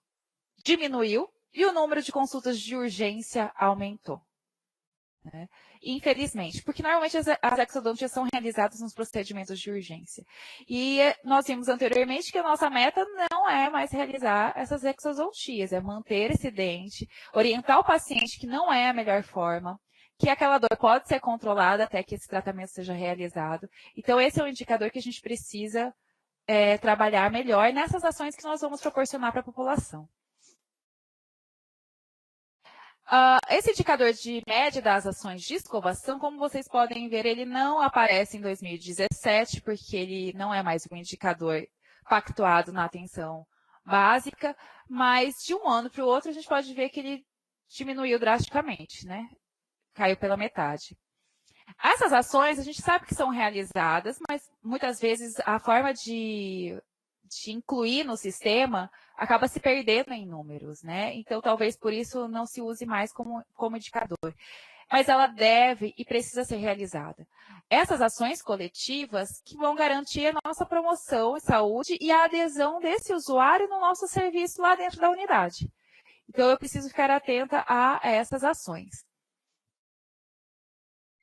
diminuiu e o número de consultas de urgência aumentou. Né? Infelizmente, porque normalmente as exodontias são realizadas nos procedimentos de urgência. E nós vimos anteriormente que a nossa meta não é mais realizar essas exodontias, é manter esse dente, orientar o paciente que não é a melhor forma, que aquela dor pode ser controlada até que esse tratamento seja realizado. Então, esse é o indicador que a gente precisa trabalhar melhor nessas ações que nós vamos proporcionar para a população. Esse indicador de média das ações de escovação, como vocês podem ver, ele não aparece em 2017, porque ele não é mais um indicador pactuado na atenção básica, mas de um ano para o outro a gente pode ver que ele diminuiu drasticamente, né? Caiu pela metade. Essas ações a gente sabe que são realizadas, mas muitas vezes a forma de incluir no sistema acaba se perdendo em números, né? Então, talvez por isso não se use mais como indicador. Mas ela deve e precisa ser realizada. Essas ações coletivas que vão garantir a nossa promoção em saúde e a adesão desse usuário no nosso serviço lá dentro da unidade. Então, eu preciso ficar atenta a essas ações.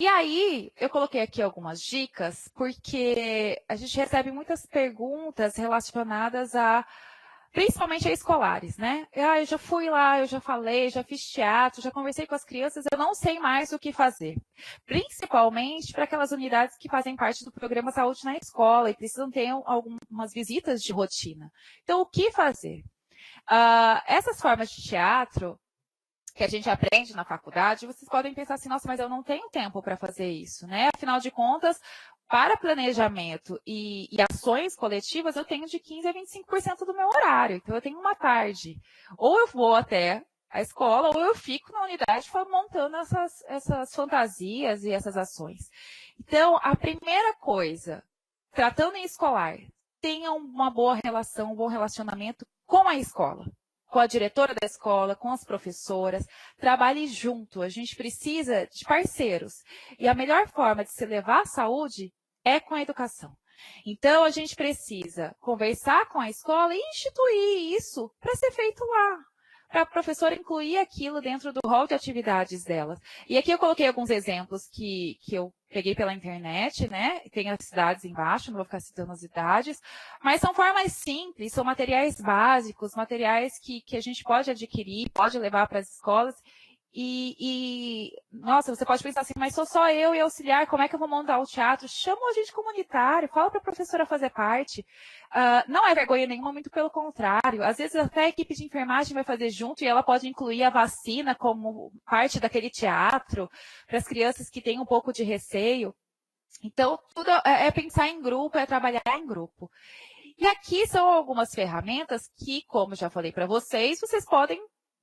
E aí, eu coloquei aqui algumas dicas, porque a gente recebe muitas perguntas relacionadas principalmente a escolares, né? Eu já fui lá, eu já falei, já fiz teatro, já conversei com as crianças, eu não sei mais o que fazer. Principalmente para aquelas unidades que fazem parte do programa Saúde na Escola e precisam ter algumas visitas de rotina. Então, o que fazer? Essas formas de teatro que a gente aprende na faculdade, vocês podem pensar assim, nossa, mas eu não tenho tempo para fazer isso, né? Afinal de contas, para planejamento e ações coletivas, eu tenho de 15% a 25% do meu horário. Então, eu tenho uma tarde. Ou eu vou até a escola, ou eu fico na unidade montando essas fantasias e essas ações. Então, a primeira coisa, tratando em escolar, tenha uma boa relação, um bom relacionamento com a escola, com a diretora da escola, com as professoras, trabalhe junto. A gente precisa de parceiros. E a melhor forma de se levar à saúde é com a educação. Então, a gente precisa conversar com a escola e instituir isso para ser feito lá. para a professora incluir aquilo dentro do rol de atividades delas. E aqui eu coloquei alguns exemplos que eu peguei pela internet, né? Tem as cidades embaixo, não vou ficar citando as idades, mas são formas simples, são materiais básicos, materiais que a gente pode adquirir, pode levar para as escolas. Nossa, você pode pensar assim, mas sou só eu e auxiliar, como é que eu vou montar o teatro? Chama o agente comunitário, fala para a professora fazer parte. Não é vergonha nenhuma, muito pelo contrário. Às vezes até a equipe de enfermagem vai fazer junto e ela pode incluir a vacina como parte daquele teatro para as crianças que têm um pouco de receio. Então, tudo é pensar em grupo, é trabalhar em grupo. E aqui são algumas ferramentas que, como já falei para vocês podem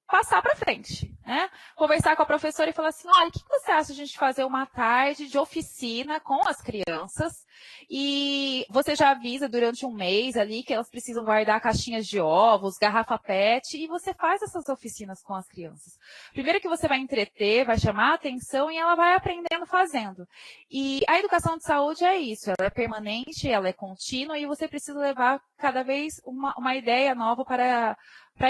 passar para frente, né? Conversar com a professora e falar assim, olha, o que você acha de a gente fazer uma tarde de oficina com as crianças e você já avisa durante um mês ali que elas precisam guardar caixinhas de ovos, garrafa PET e você faz essas oficinas com as crianças. Primeiro que você vai entreter, vai chamar a atenção e ela vai aprendendo fazendo. E a educação de saúde é isso, ela é permanente, ela é contínua e você precisa levar cada vez uma ideia nova para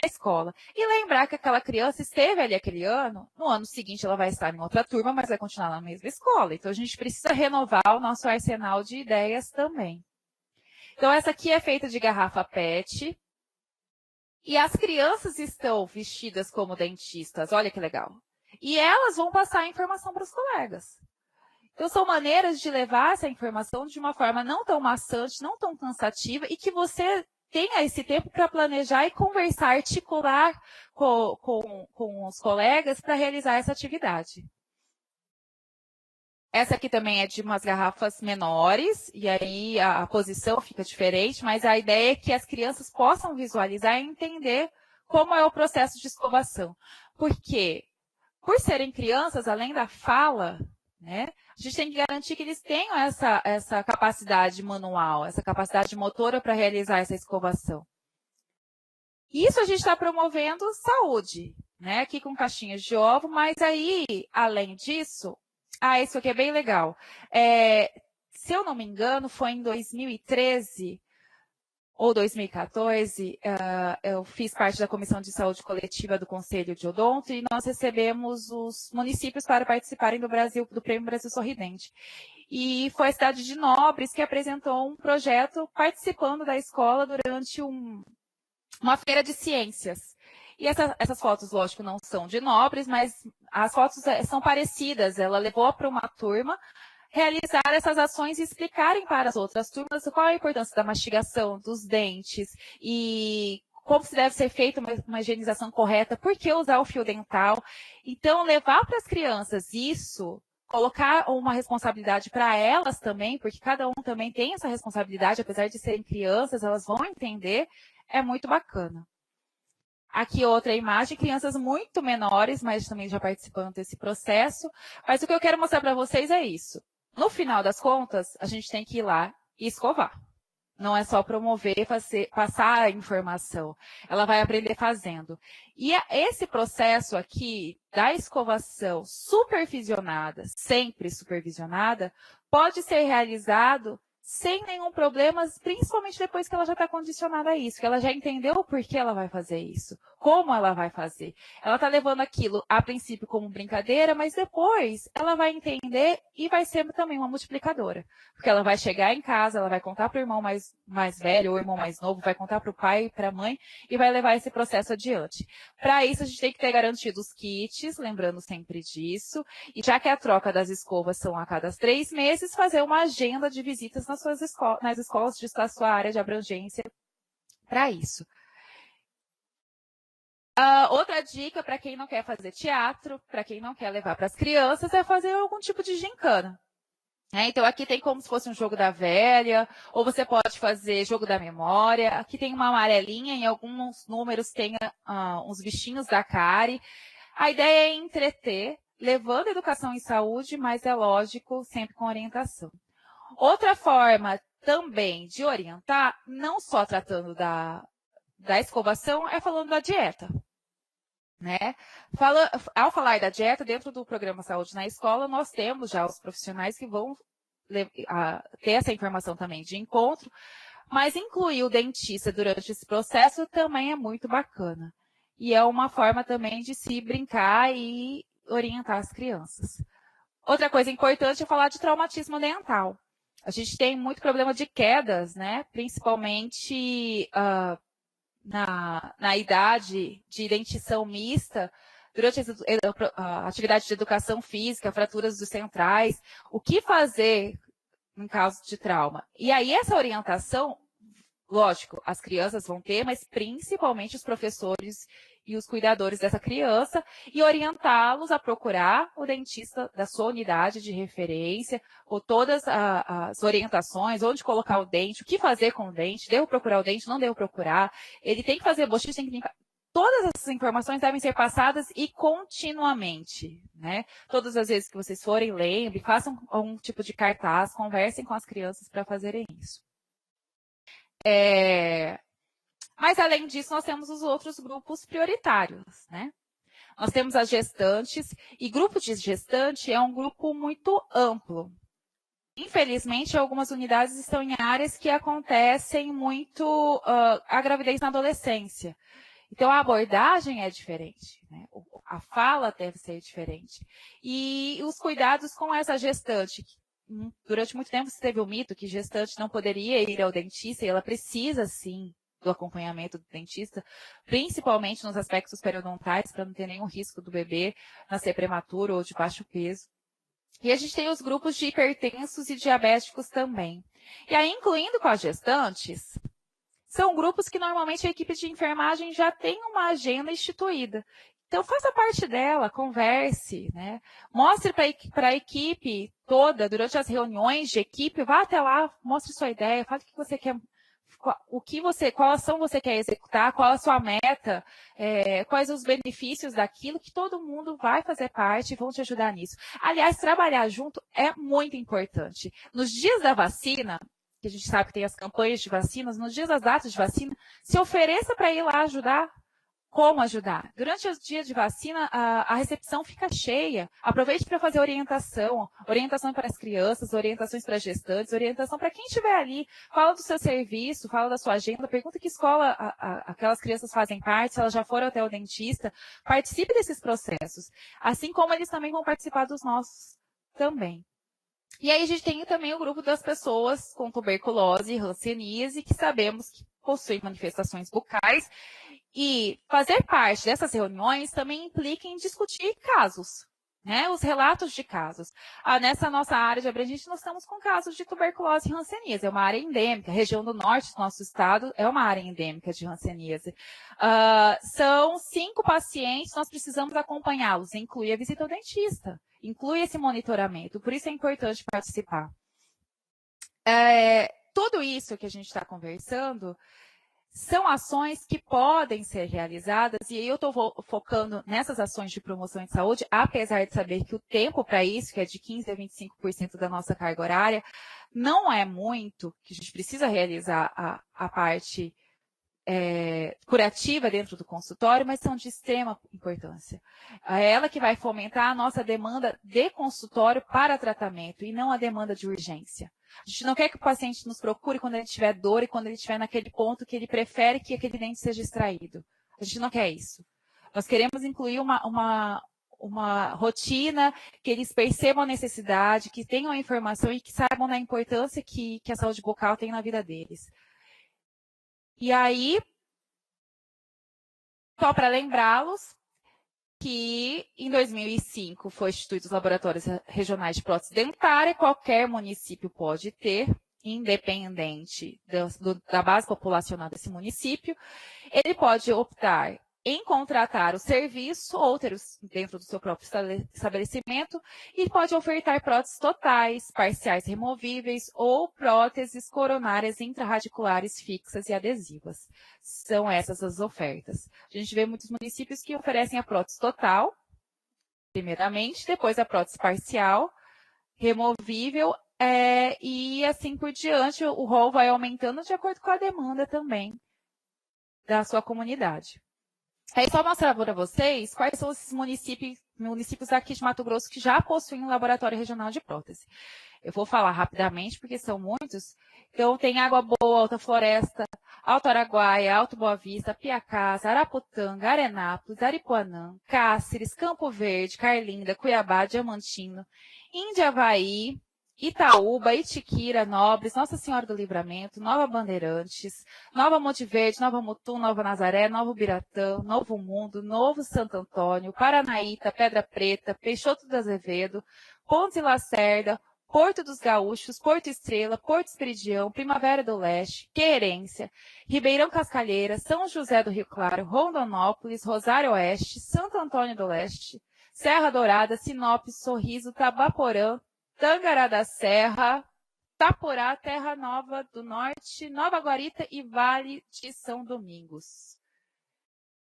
a escola. E lembrar que aquela criança esteve ali aquele ano, no ano seguinte ela vai estar em outra turma, mas vai continuar na mesma escola. Então, a gente precisa renovar o nosso arsenal de ideias também. Então, essa aqui é feita de garrafa PET. E as crianças estão vestidas como dentistas, olha que legal. E elas vão passar a informação para os colegas. Então, são maneiras de levar essa informação de uma forma não tão maçante, não tão cansativa, e que você tenha esse tempo para planejar e conversar, articular com os colegas para realizar essa atividade. Essa aqui também é de umas garrafas menores, e aí a posição fica diferente, mas a ideia é que as crianças possam visualizar e entender como é o processo de escovação. Porque, por serem crianças, além da fala, né, a gente tem que garantir que eles tenham essa capacidade manual, essa capacidade motora para realizar essa escovação. Isso a gente está promovendo saúde, né, aqui com caixinhas de ovo, mas aí, além disso, isso aqui é bem legal. Se eu não me engano, foi em 2013 ou 2014, eu fiz parte da Comissão de Saúde Coletiva do Conselho de Odonto e nós recebemos os municípios para participarem do Prêmio Brasil Sorridente. E foi a cidade de Nobres que apresentou um projeto participando da escola durante uma feira de ciências. E essas fotos, lógico, não são de Nobres, mas as fotos são parecidas. Ela levou para uma turma realizar essas ações e explicarem para as outras turmas qual a importância da mastigação, dos dentes e como se deve ser feita uma higienização correta, por que usar o fio dental. Então, levar para as crianças isso, colocar uma responsabilidade para elas também, porque cada um também tem essa responsabilidade, apesar de serem crianças, elas vão entender, é muito bacana. Aqui outra imagem, crianças muito menores, mas também já participando desse processo. Mas o que eu quero mostrar para vocês é isso. No final das contas, a gente tem que ir lá e escovar. Não é só promover, passar a informação. Ela vai aprender fazendo. E esse processo aqui da escovação supervisionada, sempre supervisionada, pode ser realizado sem nenhum problema, principalmente depois que ela já está condicionada a isso, que ela já entendeu o porquê ela vai fazer isso, como ela vai fazer. Ela está levando aquilo, a princípio, como brincadeira, mas depois ela vai entender e vai ser também uma multiplicadora. Porque ela vai chegar em casa, ela vai contar para o irmão mais velho ou irmão mais novo, vai contar para o pai e para a mãe e vai levar esse processo adiante. Para isso, a gente tem que ter garantido os kits, lembrando sempre disso, e já que a troca das escovas são a cada 3 meses, fazer uma agenda de visitas nas escolas de a sua área de abrangência para isso. Outra dica para quem não quer fazer teatro, para quem não quer levar para as crianças, é fazer algum tipo de gincana. Então, aqui tem como se fosse um jogo da velha, ou você pode fazer jogo da memória. Aqui tem uma amarelinha, em alguns números tem uns bichinhos da Kari. A ideia é entreter, levando educação e saúde, mas é lógico, sempre com orientação. Outra forma também de orientar, não só tratando da escovação, é falando da dieta. Né? Ao falar da dieta, dentro do programa Saúde na Escola, nós temos já os profissionais que vão ter essa informação também de encontro, mas incluir o dentista durante esse processo também é muito bacana. e é uma forma também de se brincar e orientar as crianças. Outra coisa importante é falar de traumatismo dental. A gente tem muito problema de quedas, né? Principalmente na idade de dentição mista, durante a atividade de educação física, fraturas dos centrais, o que fazer em caso de trauma. E aí essa orientação, lógico, as crianças vão ter, mas principalmente os professores e os cuidadores dessa criança, e orientá-los a procurar o dentista da sua unidade de referência, ou todas as orientações, onde colocar o dente, o que fazer com o dente, devo procurar o dente, não devo procurar, ele tem que fazer bochicho, tem que limpar. Todas essas informações devem ser passadas e continuamente, né? Todas as vezes que vocês forem, lembrem, façam algum tipo de cartaz, conversem com as crianças para fazerem isso. Mas, além disso, nós temos os outros grupos prioritários, né? Nós temos as gestantes, e grupo de gestante é um grupo muito amplo. Infelizmente, algumas unidades estão em áreas que acontecem muito a gravidez na adolescência. Então, a abordagem é diferente, né? A fala deve ser diferente. E os cuidados com essa gestante. Durante muito tempo, se teve o mito que gestante não poderia ir ao dentista, e ela precisa, sim, do acompanhamento do dentista, principalmente nos aspectos periodontais, para não ter nenhum risco do bebê nascer prematuro ou de baixo peso. E a gente tem os grupos de hipertensos e diabéticos também. E aí, incluindo com as gestantes, são grupos que normalmente a equipe de enfermagem já tem uma agenda instituída. Então, faça parte dela, converse, né? Mostre para a equipe toda, durante as reuniões de equipe, vá até lá, mostre sua ideia, fale o que você quer, qual ação você quer executar, qual a sua meta, quais os benefícios daquilo, que todo mundo vai fazer parte e vão te ajudar nisso. Aliás, trabalhar junto é muito importante. Nos dias da vacina, que a gente sabe que tem as campanhas de vacinas, nos dias das datas de vacina, se ofereça para ir lá ajudar. Como ajudar? Durante os dias de vacina, a recepção fica cheia. Aproveite para fazer orientação para as crianças, orientações para gestantes, orientação para quem estiver ali. Fala do seu serviço, fala da sua agenda, pergunta que escola aquelas crianças fazem parte, se elas já foram até o dentista. Participe desses processos, assim como eles também vão participar dos nossos também. E aí a gente tem também o grupo das pessoas com tuberculose e hanseníase, que sabemos que possuem manifestações bucais. E fazer parte dessas reuniões também implica em discutir casos, né? Os relatos de casos. Nessa nossa área de abrangência, nós estamos com casos de tuberculose e hanseníase. É uma área endêmica. A região do norte do nosso estado é uma área endêmica de hanseníase. São 5 pacientes, nós precisamos acompanhá-los. Inclui a visita ao dentista. Inclui esse monitoramento. Por isso é importante participar. Tudo isso que a gente está conversando são ações que podem ser realizadas, e eu estou focando nessas ações de promoção de saúde, apesar de saber que o tempo para isso, que é de 15% a 25% da nossa carga horária, não é muito, que a gente precisa realizar a parte curativa dentro do consultório, mas são de extrema importância. É ela que vai fomentar a nossa demanda de consultório para tratamento, e não a demanda de urgência. A gente não quer que o paciente nos procure quando ele tiver dor e quando ele estiver naquele ponto que ele prefere que aquele dente seja extraído. A gente não quer isso. Nós queremos incluir uma rotina, que eles percebam a necessidade, que tenham a informação e que saibam da importância que a saúde bucal tem na vida deles. E aí, só para lembrá-los, que em 2005 foi instituído os laboratórios regionais de prótese dentária, qualquer município pode ter, independente da base populacional desse município. Ele pode optar em contratar o serviço ou ter dentro do seu próprio estabelecimento, e pode ofertar próteses totais, parciais removíveis ou próteses coronárias intrarradiculares fixas e adesivas. São essas as ofertas. A gente vê muitos municípios que oferecem a prótese total, primeiramente, depois a prótese parcial, removível, e assim por diante. O rol vai aumentando de acordo com a demanda também da sua comunidade. Aí só mostrar para vocês quais são esses municípios aqui de Mato Grosso que já possuem um laboratório regional de prótese. Eu vou falar rapidamente, porque são muitos. Então, tem Água Boa, Alta Floresta, Alto Araguaia, Alto Boa Vista, Piacás, Araputanga, Arenápolis, Aripuanã, Cáceres, Campo Verde, Carlinda, Cuiabá, Diamantino, Indiavaí, Itaúba, Itiquira, Nobres, Nossa Senhora do Livramento, Nova Bandeirantes, Nova Monte Verde, Nova Mutum, Nova Nazaré, Novo Biratã, Novo Mundo, Novo Santo Antônio, Paranaíta, Pedra Preta, Peixoto do Azevedo, Pontes e Lacerda, Porto dos Gaúchos, Porto Estrela, Porto Esperidião, Primavera do Leste, Querência, Ribeirão Cascalheira, São José do Rio Claro, Rondonópolis, Rosário Oeste, Santo Antônio do Leste, Serra Dourada, Sinop, Sorriso, Tabaporã, Tangará da Serra, Taporá, Terra Nova do Norte, Nova Guarita e Vale de São Domingos.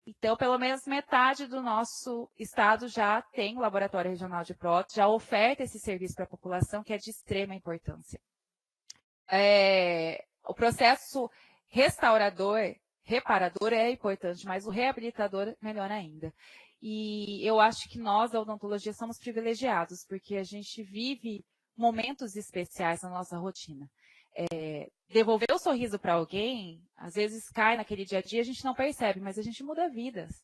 Então, pelo menos metade do nosso estado já tem o Laboratório Regional de Prótese, já oferta esse serviço para a população, que é de extrema importância. O processo restaurador, reparador é importante, mas o reabilitador melhor ainda. E eu acho que nós, da odontologia, somos privilegiados, porque a gente vive momentos especiais na nossa rotina. Devolver o sorriso para alguém, às vezes cai naquele dia a dia, a gente não percebe, mas a gente muda vidas.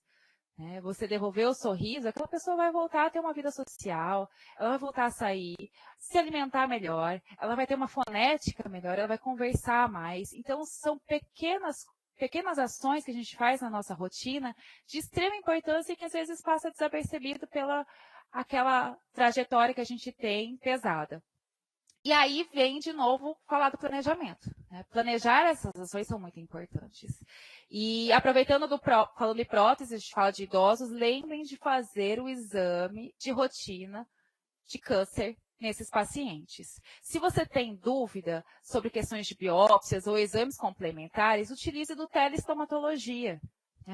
Você devolver o sorriso, aquela pessoa vai voltar a ter uma vida social, ela vai voltar a sair, se alimentar melhor, ela vai ter uma fonética melhor, ela vai conversar mais. Então, são pequenas ações que a gente faz na nossa rotina de extrema importância e que às vezes passa desapercebido pela aquela trajetória que a gente tem pesada. E aí vem de novo falar do planejamento. Planejar essas ações são muito importantes. E aproveitando falando de prótese, a gente fala de idosos, lembrem de fazer o exame de rotina de câncer nesses pacientes. Se você tem dúvida sobre questões de biópsias ou exames complementares, utilize do telestomatologia.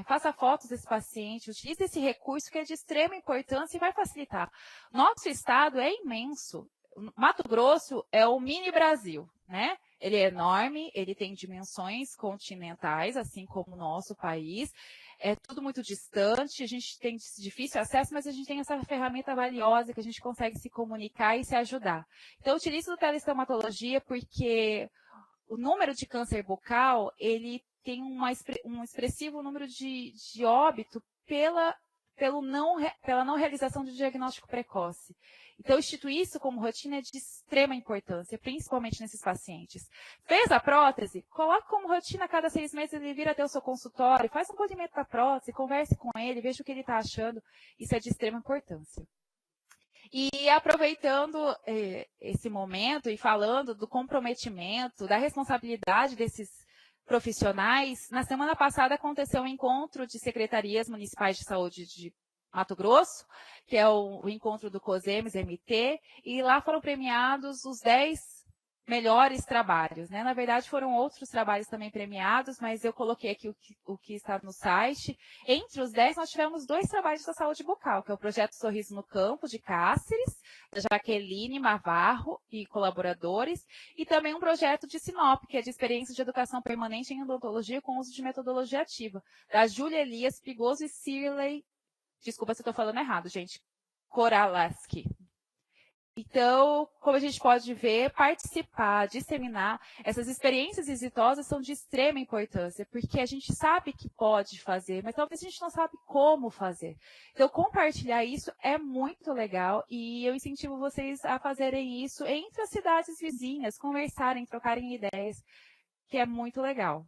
Faça fotos desse paciente, utilize esse recurso que é de extrema importância e vai facilitar. Nosso estado é imenso. Mato Grosso é o mini Brasil, né? Ele é enorme, ele tem dimensões continentais, assim como o nosso país. É tudo muito distante, a gente tem difícil acesso, mas a gente tem essa ferramenta valiosa que a gente consegue se comunicar e se ajudar. Então, utilizo o telestomatologia porque o número de câncer bucal, ele tem um expressivo número de óbito pela não realização do diagnóstico precoce. Então, instituir isso como rotina é de extrema importância, principalmente nesses pacientes. Fez a prótese? Coloque como rotina, a cada 6 meses ele vir até o seu consultório, faz um polimento da prótese, converse com ele, veja o que ele está achando. Isso é de extrema importância. E aproveitando esse momento e falando do comprometimento, da responsabilidade desses profissionais, na semana passada aconteceu um encontro de secretarias municipais de saúde de Mato Grosso, que é o encontro do COSEMES MT, e lá foram premiados os 10 melhores trabalhos, né? Na verdade, foram outros trabalhos também premiados, mas eu coloquei aqui o que está no site. Entre os 10, nós tivemos 2 trabalhos da saúde bucal, que é o Projeto Sorriso no Campo, de Cáceres, da Jaqueline Mavarro e colaboradores, e também um projeto de Sinop, que é de experiência de educação permanente em odontologia com uso de metodologia ativa, da Júlia Elias Pigoso e Cirley, desculpa se eu estou falando errado, gente, Koralaski. Então, como a gente pode ver, participar, disseminar, essas experiências exitosas são de extrema importância, porque a gente sabe que pode fazer, mas talvez a gente não sabe como fazer. Então, compartilhar isso é muito legal e eu incentivo vocês a fazerem isso entre as cidades vizinhas, conversarem, trocarem ideias, que é muito legal.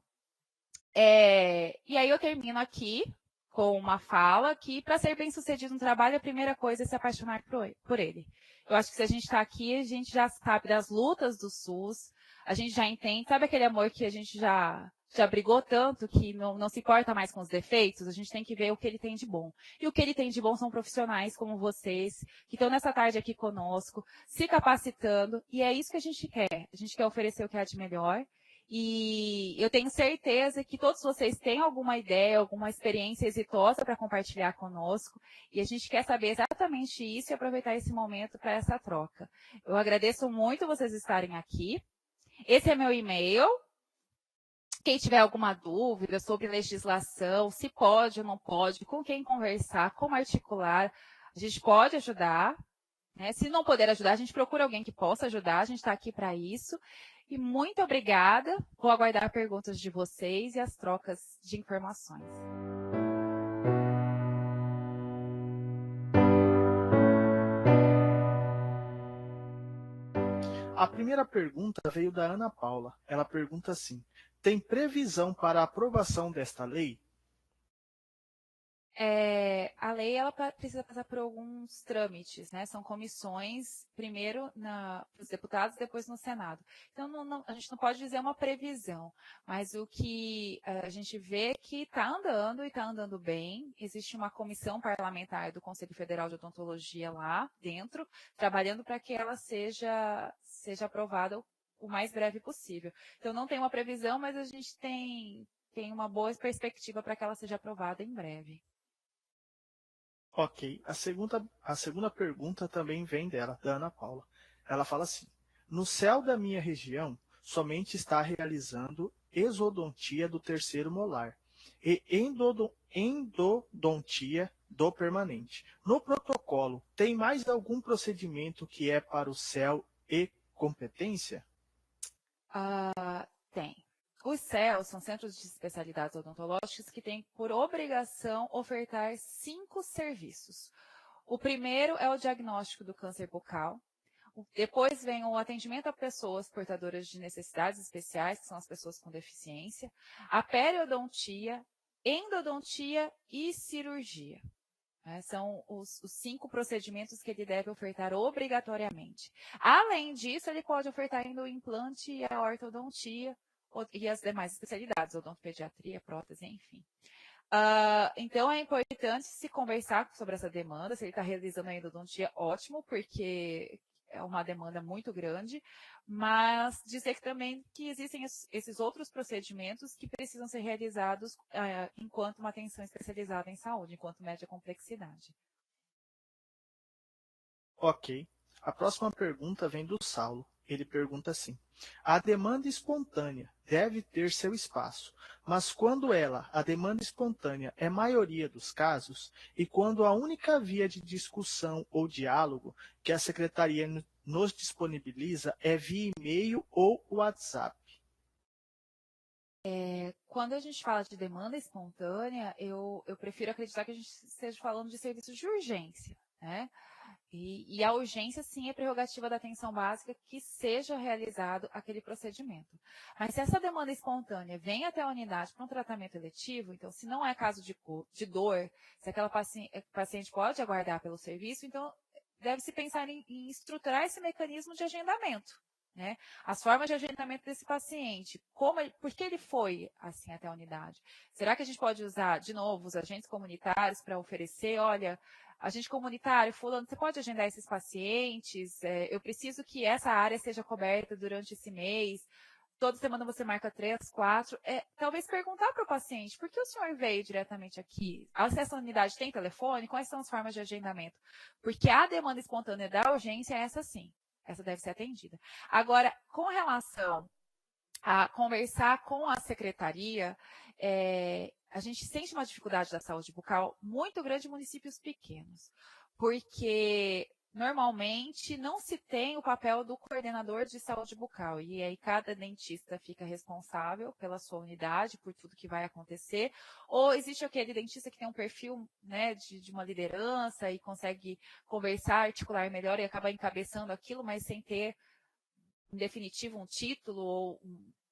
E aí eu termino aqui com uma fala que, para ser bem-sucedido no trabalho, a primeira coisa é se apaixonar por ele. Eu acho que se a gente está aqui, a gente já sabe das lutas do SUS, a gente já entende, sabe aquele amor que a gente já brigou tanto que não se importa mais com os defeitos? A gente tem que ver o que ele tem de bom. E o que ele tem de bom são profissionais como vocês, que estão nessa tarde aqui conosco, se capacitando, e é isso que a gente quer. A gente quer oferecer o que há de melhor. E eu tenho certeza que todos vocês têm alguma ideia, alguma experiência exitosa para compartilhar conosco. E a gente quer saber exatamente isso e aproveitar esse momento para essa troca. Eu agradeço muito vocês estarem aqui. Esse é meu e-mail. Quem tiver alguma dúvida sobre legislação, se pode ou não pode, com quem conversar, como articular, a gente pode ajudar. né? Se não puder ajudar, a gente procura alguém que possa ajudar, a gente está aqui para isso. E muito obrigada. Vou aguardar perguntas de vocês e as trocas de informações. A primeira pergunta veio da Ana Paula. Ela pergunta assim: tem previsão para a aprovação desta lei? A lei ela precisa passar por alguns trâmites, né? São comissões, primeiro os deputados, depois no Senado. Então, a gente não pode dizer uma previsão, mas o que a gente vê que está andando e está andando bem. Existe uma comissão parlamentar do Conselho Federal de Odontologia lá dentro, trabalhando para que ela seja aprovada o mais breve possível. Então, não tem uma previsão, mas a gente tem uma boa perspectiva para que ela seja aprovada em breve. Ok. A segunda pergunta também vem dela, da Ana Paula. Ela fala assim: no céu da minha região, somente está realizando exodontia do terceiro molar e endodontia do permanente. No protocolo, tem mais algum procedimento que é para o céu e competência? Tem. Os CELs são centros de especialidades odontológicas que têm por obrigação ofertar 5 serviços. O primeiro é o diagnóstico do câncer bucal. Depois vem o atendimento a pessoas portadoras de necessidades especiais, que são as pessoas com deficiência, a periodontia, endodontia e cirurgia. São os 5 procedimentos que ele deve ofertar obrigatoriamente. Além disso, ele pode ofertar ainda o implante e a ortodontia e as demais especialidades, odontopediatria, prótese, enfim. Então, é importante se conversar sobre essa demanda. Se ele está realizando a endodontia, ótimo, porque é uma demanda muito grande, mas dizer que também que existem esses outros procedimentos que precisam ser realizados enquanto uma atenção especializada em saúde, enquanto média complexidade. Ok. A próxima pergunta vem do Saulo. Ele pergunta assim: a demanda espontânea deve ter seu espaço, mas quando a demanda espontânea, é maioria dos casos, e quando a única via de discussão ou diálogo que a secretaria nos disponibiliza é via e-mail ou WhatsApp? Quando a gente fala de demanda espontânea, eu prefiro acreditar que a gente esteja falando de serviços de urgência, né? E a urgência, sim, é prerrogativa da atenção básica que seja realizado aquele procedimento. Mas se essa demanda espontânea vem até a unidade para um tratamento eletivo, então, se não é caso de dor, se aquela paciente pode aguardar pelo serviço, então, deve-se pensar em estruturar esse mecanismo de agendamento. Né? As formas de agendamento desse paciente, por que ele foi assim até a unidade? Será que a gente pode usar, de novo, os agentes comunitários para oferecer, olha, agente comunitário, fulano, você pode agendar esses pacientes? Eu preciso que essa área seja coberta durante esse mês. Toda semana você marca 3, 4. Talvez perguntar para o paciente, por que o senhor veio diretamente aqui? Essa unidade tem telefone? Quais são as formas de agendamento? Porque a demanda espontânea da urgência é essa sim. Essa deve ser atendida. Agora, com relação a conversar com a secretaria, a gente sente uma dificuldade da saúde bucal muito grande em municípios pequenos, porque normalmente não se tem o papel do coordenador de saúde bucal, e aí cada dentista fica responsável pela sua unidade, por tudo que vai acontecer, ou existe aquele dentista que tem um perfil, né, de uma liderança e consegue conversar, articular melhor e acaba encabeçando aquilo, mas sem ter em definitivo, um título ou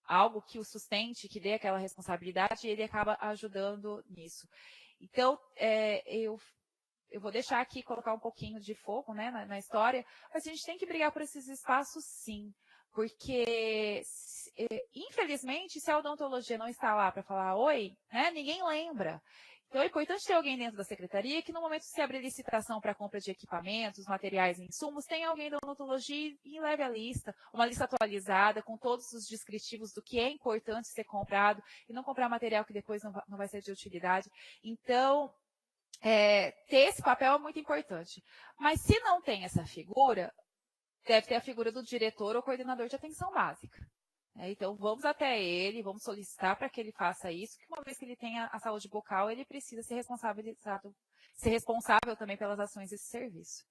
algo que o sustente, que dê aquela responsabilidade, e ele acaba ajudando nisso. Então, eu vou deixar aqui, colocar um pouquinho de fogo, né, na história, mas a gente tem que brigar por esses espaços, sim, porque, infelizmente, se a odontologia não está lá para falar oi, né, ninguém lembra. Então, é importante ter alguém dentro da secretaria que, no momento que se abrir licitação para compra de equipamentos, materiais e insumos, tenha alguém da odontologia e leve a lista, uma lista atualizada, com todos os descritivos do que é importante ser comprado, e não comprar material que depois não vai ser de utilidade. Então, ter esse papel é muito importante. Mas se não tem essa figura, deve ter a figura do diretor ou coordenador de atenção básica. Então, vamos até ele, vamos solicitar para que ele faça isso, que uma vez que ele tenha a saúde bucal, ele precisa ser responsável também pelas ações desse serviço.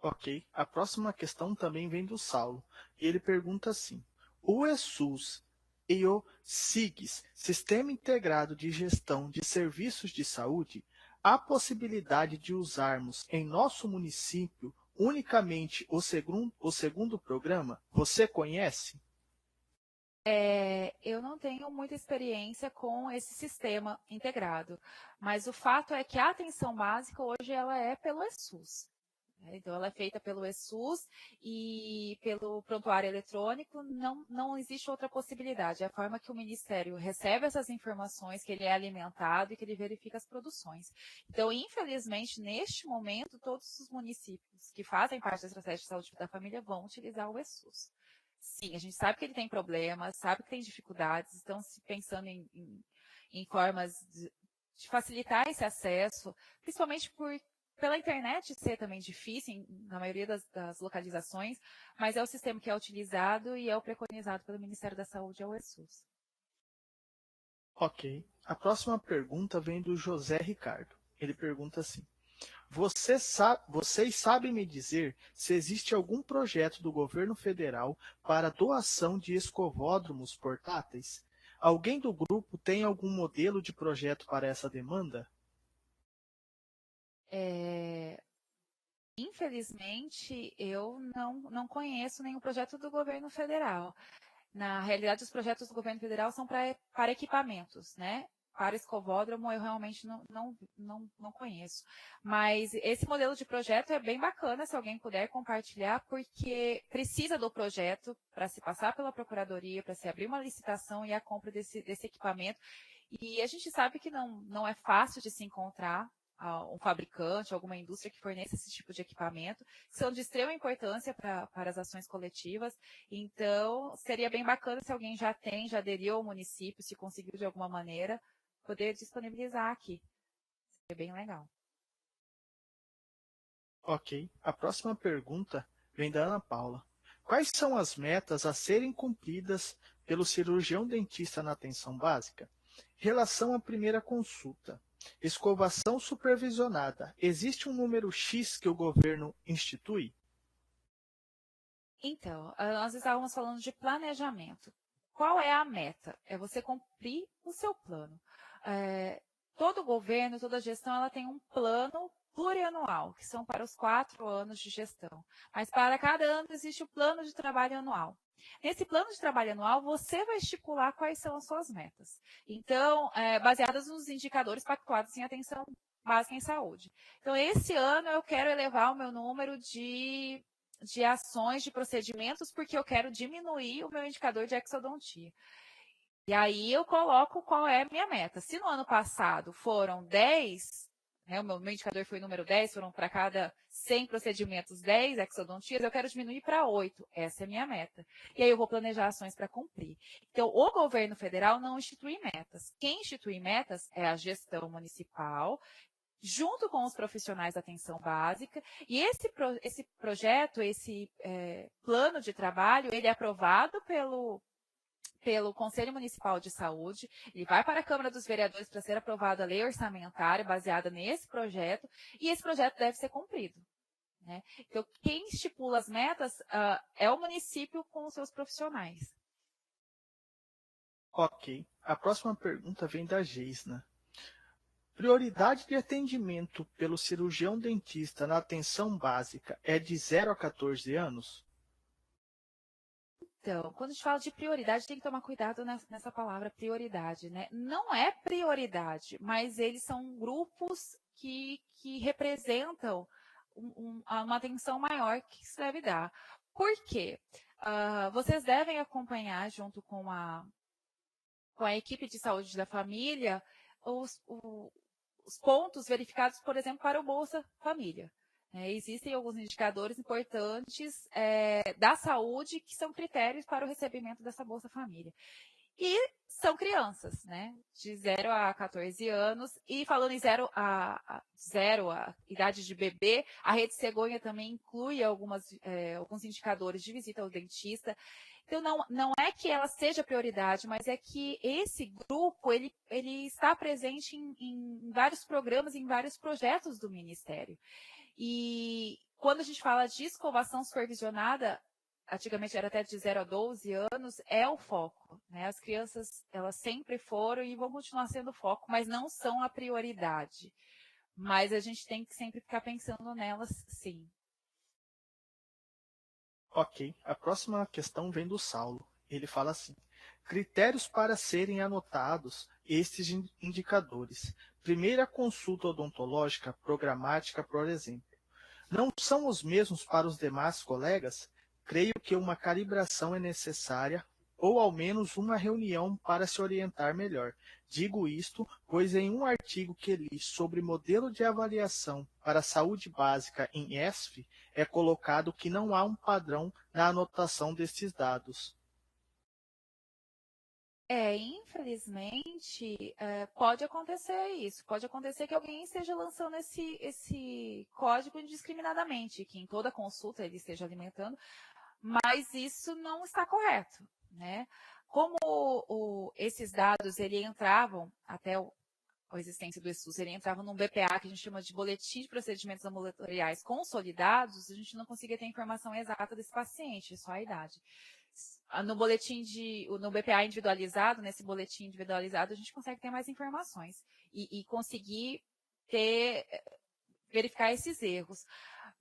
Ok. A próxima questão também vem do Saulo. E ele pergunta assim: o ESUS e o SIGS, Sistema Integrado de Gestão de Serviços de Saúde, há possibilidade de usarmos em nosso município unicamente o segundo programa? Você conhece? Eu não tenho muita experiência com esse sistema integrado, mas o fato é que a atenção básica hoje ela é pelo ESUS. Então, ela é feita pelo ESUS e pelo prontuário eletrônico, não existe outra possibilidade. É a forma que o Ministério recebe essas informações, que ele é alimentado e que ele verifica as produções. Então, infelizmente, neste momento, todos os municípios que fazem parte da estratégia de saúde da família vão utilizar o ESUS. Sim, a gente sabe que ele tem problemas, sabe que tem dificuldades, estão se pensando em formas de facilitar esse acesso, principalmente pela internet ser também difícil na maioria das localizações, mas é o sistema que é utilizado e é o preconizado pelo Ministério da Saúde, é o ESUS. Ok. A próxima pergunta vem do José Ricardo. Ele pergunta assim: vocês sabem me dizer se existe algum projeto do governo federal para doação de escovódromos portáteis? Alguém do grupo tem algum modelo de projeto para essa demanda? Infelizmente, eu não conheço nenhum projeto do governo federal. Na realidade, os projetos do governo federal são para equipamentos, né? Para escovódromo, eu realmente não conheço. Mas esse modelo de projeto é bem bacana, se alguém puder compartilhar, porque precisa do projeto para se passar pela procuradoria, para se abrir uma licitação e a compra desse equipamento. E a gente sabe que não é fácil de se encontrar um fabricante, alguma indústria que forneça esse tipo de equipamento, que são de extrema importância para as ações coletivas. Então, seria bem bacana se alguém já aderiu ao município, se conseguiu de alguma maneira, poder disponibilizar aqui. Seria bem legal. Ok. A próxima pergunta vem da Ana Paula. Quais são as metas a serem cumpridas pelo cirurgião dentista na atenção básica? Relação à primeira consulta. Escovação supervisionada. Existe um número X que o governo institui? Então, nós estávamos falando de planejamento. Qual é a meta? É você cumprir o seu plano. Todo governo, toda gestão, ela tem um plano plurianual, que são para os 4 anos de gestão. Mas para cada ano existe o plano de trabalho anual. Nesse plano de trabalho anual, você vai estipular quais são as suas metas. Então, baseadas nos indicadores pactuados em atenção básica em saúde. Então, esse ano eu quero elevar o meu número de ações, de procedimentos, porque eu quero diminuir o meu indicador de exodontia. E aí eu coloco qual é a minha meta. Se no ano passado foram 10, né, o meu indicador foi o número 10, foram para cada 100 procedimentos 10 exodontias, eu quero diminuir para 8. Essa é a minha meta. E aí eu vou planejar ações para cumprir. Então, o governo federal não institui metas. Quem institui metas é a gestão municipal, junto com os profissionais da atenção básica, e esse projeto, esse plano de trabalho, ele é aprovado pelo Conselho Municipal de Saúde, ele vai para a Câmara dos Vereadores para ser aprovada a lei orçamentária baseada nesse projeto, e esse projeto deve ser cumprido. Né? Então, quem estipula as metas é o município com os seus profissionais. Ok. A próxima pergunta vem da Geisna. Prioridade de atendimento pelo cirurgião dentista na atenção básica é de 0 a 14 anos? Então, quando a gente fala de prioridade, tem que tomar cuidado nessa palavra prioridade, né? Não é prioridade, mas eles são grupos que representam uma atenção maior que se deve dar. Por quê? Vocês devem acompanhar, junto com a equipe de saúde da família, os pontos verificados, por exemplo, para o Bolsa Família. Existem alguns indicadores importantes da saúde que são critérios para o recebimento dessa Bolsa Família. E são crianças, né? De 0 a 14 anos. E falando em 0 a idade de bebê, a Rede Cegonha também inclui alguns indicadores de visita ao dentista. Então, não é que ela seja prioridade, mas é que esse grupo, ele está presente em vários programas, em vários projetos do Ministério. E quando a gente fala de escovação supervisionada, antigamente era até de 0 a 12 anos, é o foco, né? As crianças, elas sempre foram e vão continuar sendo o foco, mas não são a prioridade. Mas a gente tem que sempre ficar pensando nelas, sim. Ok, a próxima questão vem do Saulo. Ele fala assim: critérios para serem anotados estes indicadores. Primeira consulta odontológica programática, por exemplo. Não são os mesmos para os demais colegas? Creio que uma calibração é necessária, ou ao menos uma reunião para se orientar melhor. Digo isto, pois em um artigo que li sobre modelo de avaliação para a saúde básica em ESF, é colocado que não há um padrão na anotação destes dados. Infelizmente, pode acontecer isso. Pode acontecer que alguém esteja lançando esse código indiscriminadamente, que em toda consulta ele esteja alimentando, mas isso não está correto, né? Como esses dados ele entravam até a existência do SUS, ele entrava num BPA que a gente chama de Boletim de Procedimentos Ambulatoriais Consolidados, a gente não conseguia ter a informação exata desse paciente, só a idade. No BPA individualizado, nesse boletim individualizado, a gente consegue ter mais informações e conseguir verificar esses erros.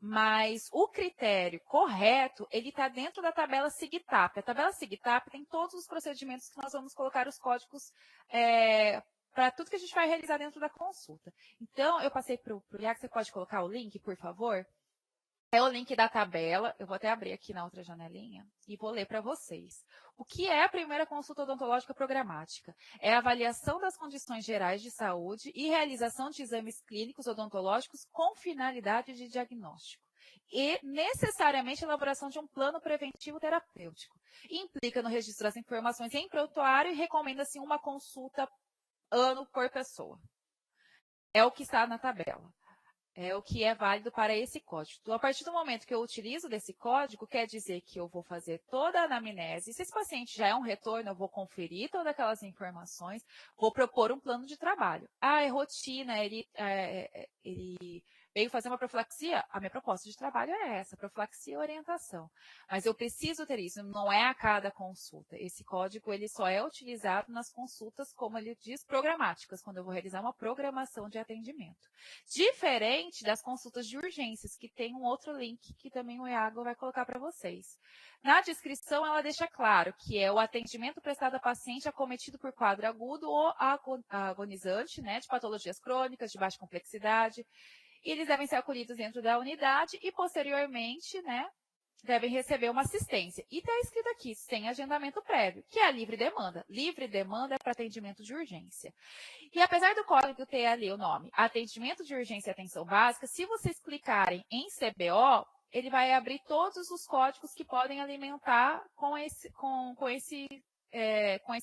Mas o critério correto, ele está dentro da tabela SIGTAP. A tabela SIGTAP tem todos os procedimentos que nós vamos colocar os códigos para tudo que a gente vai realizar dentro da consulta. Então, eu passei para o Iago, você pode colocar o link, por favor? É o link da tabela, eu vou até abrir aqui na outra janelinha e vou ler para vocês. O que é a primeira consulta odontológica programática? É a avaliação das condições gerais de saúde e realização de exames clínicos odontológicos com finalidade de diagnóstico. E, necessariamente, a elaboração de um plano preventivo terapêutico. Implica no registro das informações em prontuário e recomenda-se uma consulta ano por pessoa. É o que está na tabela. É o que é válido para esse código. Então, a partir do momento que eu utilizo desse código, quer dizer que eu vou fazer toda a anamnese. Se esse paciente já é um retorno, eu vou conferir todas aquelas informações, vou propor um plano de trabalho. É rotina, ele veio fazer uma profilaxia? A minha proposta de trabalho é essa, profilaxia e orientação. Mas eu preciso ter isso, não é a cada consulta. Esse código, ele só é utilizado nas consultas, como ele diz, programáticas, quando eu vou realizar uma programação de atendimento. Diferente das consultas de urgências, que tem um outro link que também o Iago vai colocar para vocês. Na descrição, ela deixa claro que é o atendimento prestado a paciente acometido por quadro agudo ou agonizante, né, de patologias crônicas, de baixa complexidade. E eles devem ser acolhidos dentro da unidade e, posteriormente, né, devem receber uma assistência. E está escrito aqui, sem agendamento prévio, que é a livre demanda. Livre demanda é para atendimento de urgência. E apesar do código ter ali o nome Atendimento de Urgência e Atenção Básica, se vocês clicarem em CBO, ele vai abrir todos os códigos que podem alimentar com esse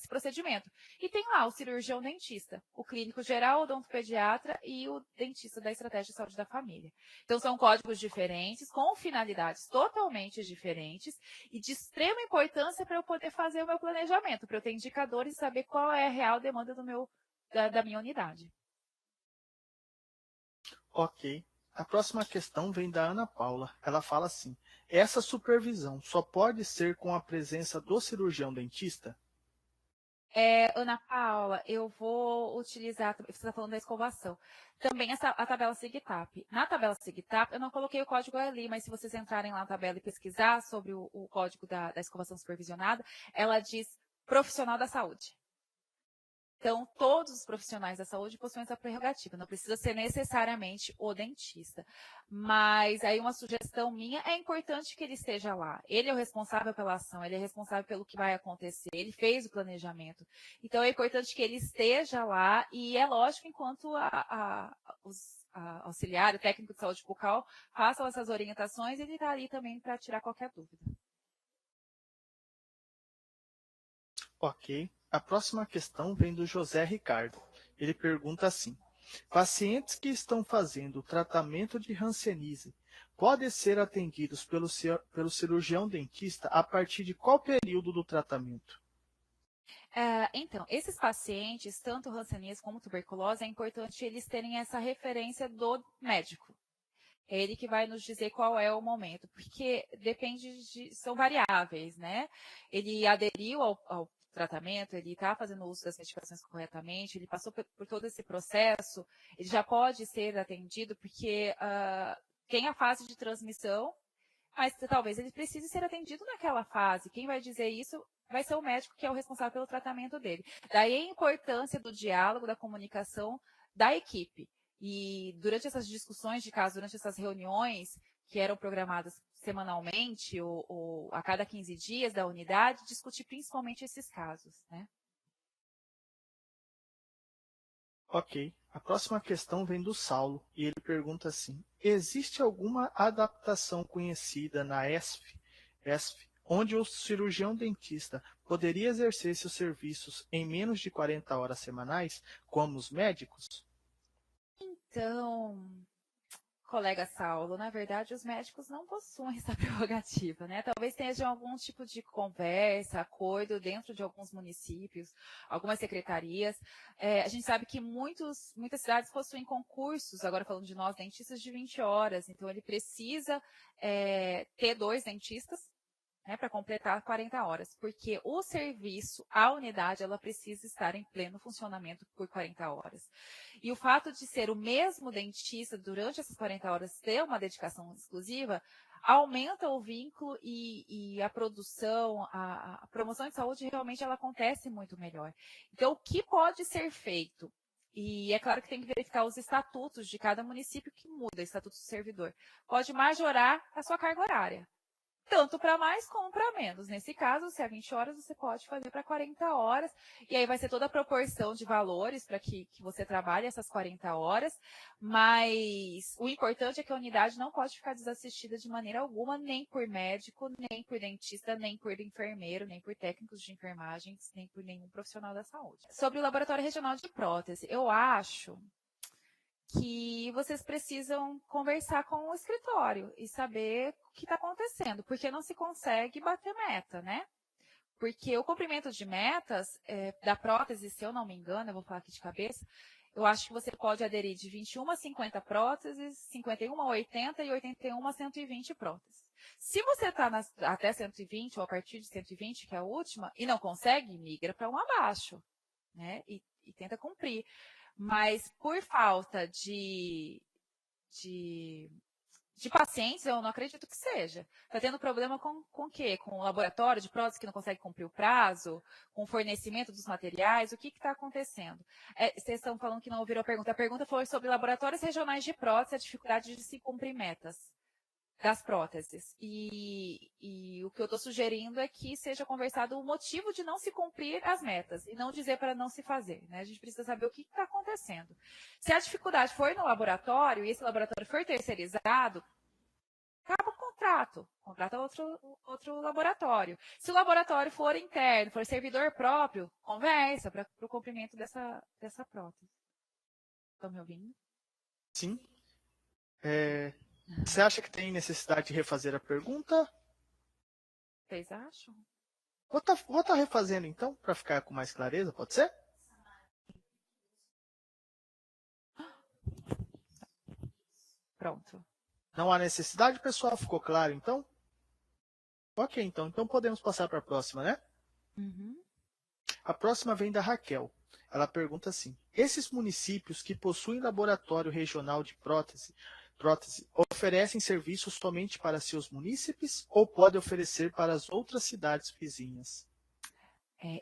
procedimento. E tem lá o cirurgião dentista, o clínico geral, o odontopediatra e o dentista da estratégia de saúde da família. Então, são códigos diferentes, com finalidades totalmente diferentes e de extrema importância para eu poder fazer o meu planejamento, para eu ter indicadores e saber qual é a real demanda da minha unidade. Ok. A próxima questão vem da Ana Paula. Ela fala assim: essa supervisão só pode ser com a presença do cirurgião dentista? Ana Paula, eu vou utilizar, você está falando da escovação, também a tabela SIGTAP. Na tabela SIGTAP, eu não coloquei o código ali, mas se vocês entrarem lá na tabela e pesquisar sobre o código da escovação supervisionada, ela diz profissional da saúde. Então, todos os profissionais da saúde possuem essa prerrogativa, não precisa ser necessariamente o dentista. Mas aí uma sugestão minha, é importante que ele esteja lá. Ele é o responsável pela ação, ele é responsável pelo que vai acontecer, ele fez o planejamento. Então, é importante que ele esteja lá e é lógico, enquanto os auxiliares, o técnico de saúde bucal, façam essas orientações, ele está ali também para tirar qualquer dúvida. Ok. A próxima questão vem do José Ricardo. Ele pergunta assim: pacientes que estão fazendo tratamento de Hanseníase podem ser atendidos pelo cirurgião dentista a partir de qual período do tratamento? Então, esses pacientes, tanto hanseníase como tuberculose, é importante eles terem essa referência do médico. É ele que vai nos dizer qual é o momento, porque são variáveis, né? Ele aderiu ao tratamento, ele está fazendo uso das medicações corretamente, ele passou por todo esse processo, ele já pode ser atendido, porque tem a fase de transmissão, mas talvez ele precise ser atendido naquela fase. Quem vai dizer isso vai ser o médico que é o responsável pelo tratamento dele. Daí a importância do diálogo, da comunicação da equipe. E durante essas discussões de caso, durante essas reuniões que eram programadas semanalmente ou a cada 15 dias da unidade, discutir principalmente esses casos, né? Ok. A próxima questão vem do Saulo e ele pergunta assim: existe alguma adaptação conhecida na ESF, onde o cirurgião dentista poderia exercer seus serviços em menos de 40 horas semanais, como os médicos? Então, colega Saulo, na verdade, os médicos não possuem essa prerrogativa, né? Talvez tenha algum tipo de conversa, acordo dentro de alguns municípios, algumas secretarias. A gente sabe que muitas cidades possuem concursos, agora falando de nós, dentistas de 20 horas, então ele precisa ter 2 dentistas, né, para completar 40 horas, porque o serviço, a unidade, ela precisa estar em pleno funcionamento por 40 horas. E o fato de ser o mesmo dentista durante essas 40 horas ter uma dedicação exclusiva, aumenta o vínculo e a produção, a promoção de saúde realmente ela acontece muito melhor. Então, o que pode ser feito? E é claro que tem que verificar os estatutos de cada município que muda, estatuto do servidor. Pode majorar a sua carga horária. Tanto para mais como para menos. Nesse caso, se é 20 horas, você pode fazer para 40 horas. E aí vai ser toda a proporção de valores para que você trabalhe essas 40 horas. Mas o importante é que a unidade não pode ficar desassistida de maneira alguma, nem por médico, nem por dentista, nem por enfermeiro, nem por técnicos de enfermagem, nem por nenhum profissional da saúde. Sobre o Laboratório Regional de Prótese, eu acho que vocês precisam conversar com o escritório e saber o que está acontecendo, porque não se consegue bater meta, né? Porque o cumprimento de metas da prótese, se eu não me engano, eu vou falar aqui de cabeça, eu acho que você pode aderir de 21 a 50 próteses, 51 a 80 e 81 a 120 próteses. Se você está até 120 ou a partir de 120, que é a última, e não consegue, migra para um abaixo, né? E tenta cumprir. Mas por falta de pacientes, eu não acredito que seja. Está tendo problema com o quê? Com o laboratório de prótese que não consegue cumprir o prazo? Com o fornecimento dos materiais? O que está acontecendo? Vocês estão falando que não ouviram a pergunta. A pergunta foi sobre laboratórios regionais de prótese, a dificuldade de se cumprir metas das próteses. E o que eu estou sugerindo é que seja conversado o motivo de não se cumprir as metas e não dizer para não se fazer, né? A gente precisa saber o que está acontecendo. Se a dificuldade for no laboratório e esse laboratório for terceirizado, acaba o contrato, contrata outro laboratório. Se o laboratório for interno, for servidor próprio, conversa para o cumprimento dessa prótese. Estão me ouvindo? Sim. Você acha que tem necessidade de refazer a pergunta? Vocês acham? Vou tá refazendo então, para ficar com mais clareza, pode ser? Pronto. Não há necessidade, pessoal? Ficou claro então? Ok, então podemos passar para a próxima, né? Uhum. A próxima vem da Raquel. Ela pergunta assim: esses municípios que possuem laboratório regional de prótese oferecem serviços somente para seus munícipes ou podem oferecer para as outras cidades vizinhas?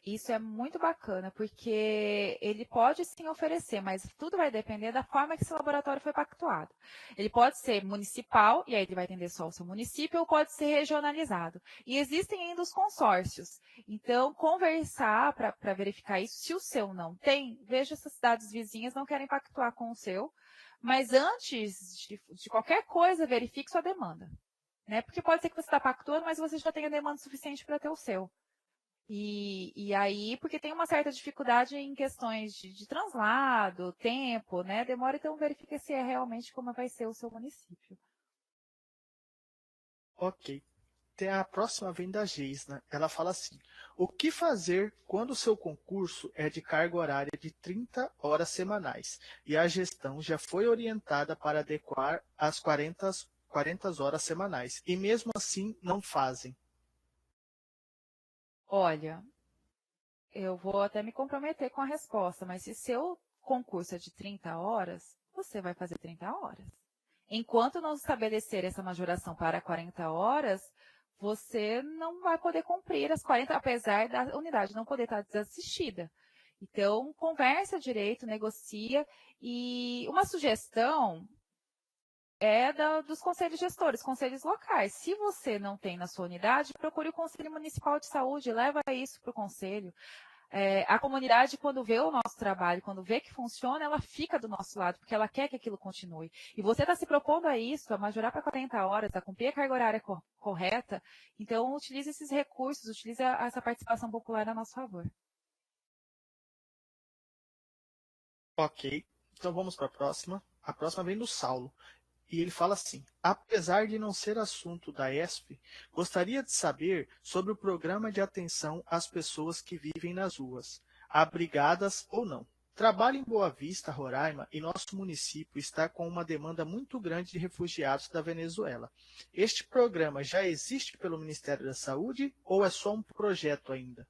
Isso é muito bacana, porque ele pode sim oferecer, mas tudo vai depender da forma que esse laboratório foi pactuado. Ele pode ser municipal, e aí ele vai atender só o seu município, ou pode ser regionalizado. E existem ainda os consórcios. Então, conversar para verificar isso, se o seu não tem, veja se as cidades vizinhas não querem pactuar com o seu, mas antes de qualquer coisa, verifique sua demanda. Né? Porque pode ser que você está pactuando, mas você já tenha demanda suficiente para ter o seu. E aí, porque tem uma certa dificuldade em questões de translado, tempo, né? Demora, então verifica se é realmente como vai ser o seu município. Ok. Tem a próxima vem da Geisna. Ela fala assim: o que fazer quando o seu concurso é de carga horária de 30 horas semanais e a gestão já foi orientada para adequar às 40 horas semanais e mesmo assim não fazem? Olha, eu vou até me comprometer com a resposta, mas se seu concurso é de 30 horas, você vai fazer 30 horas. Enquanto não estabelecer essa majoração para 40 horas, você não vai poder cumprir as 40, apesar da unidade não poder estar desassistida. Então, conversa direito, negocia. E uma sugestão é dos conselhos gestores, conselhos locais. Se você não tem na sua unidade, procure o Conselho Municipal de Saúde, leva isso para o conselho. A comunidade, quando vê o nosso trabalho, quando vê que funciona, ela fica do nosso lado, porque ela quer que aquilo continue. E você está se propondo a isso, a majorar para 40 horas, a cumprir a carga horária correta, então utilize esses recursos, utilize essa participação popular a nosso favor. Ok. Então vamos para a próxima. A próxima vem do Saulo. E ele fala assim: apesar de não ser assunto da ESP, gostaria de saber sobre o programa de atenção às pessoas que vivem nas ruas, abrigadas ou não. Trabalho em Boa Vista, Roraima, e nosso município está com uma demanda muito grande de refugiados da Venezuela. Este programa já existe pelo Ministério da Saúde ou é só um projeto ainda?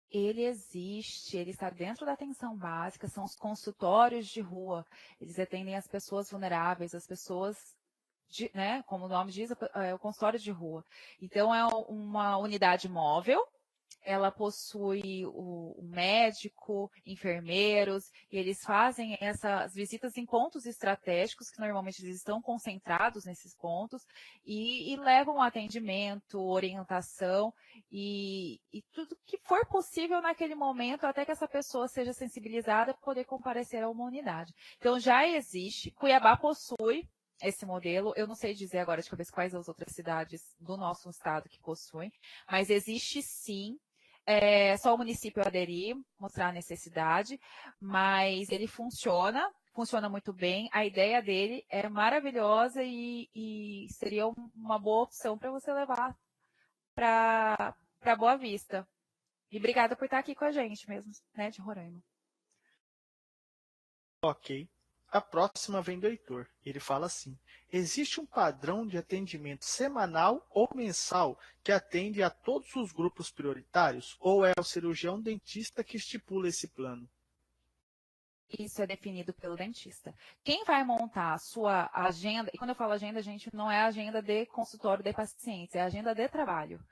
Ele existe, ele está dentro da atenção básica, são os consultórios de rua. Eles atendem as pessoas vulneráveis, as pessoas, né, como o nome diz, é o consultório de rua. Então, é uma unidade móvel. Ela possui o médico, enfermeiros, e eles fazem essas visitas em pontos estratégicos, que normalmente eles estão concentrados nesses pontos, e levam atendimento, orientação, e tudo que for possível naquele momento, até que essa pessoa seja sensibilizada para poder comparecer a uma unidade. Então, já existe, Cuiabá possui esse modelo, eu não sei dizer agora de cabeça quais as outras cidades do nosso estado que possuem, mas existe sim. Só o município aderir, mostrar a necessidade, mas ele funciona muito bem. A ideia dele é maravilhosa e seria uma boa opção para você levar para Boa Vista. E obrigada por estar aqui com a gente mesmo, né, de Roraima. Ok. A próxima vem do Heitor. Ele fala assim: existe um padrão de atendimento semanal ou mensal que atende a todos os grupos prioritários? Ou é o cirurgião dentista que estipula esse plano? Isso é definido pelo dentista. Quem vai montar a sua agenda, e quando eu falo agenda, gente, não é agenda de consultório de pacientes, é agenda de trabalho.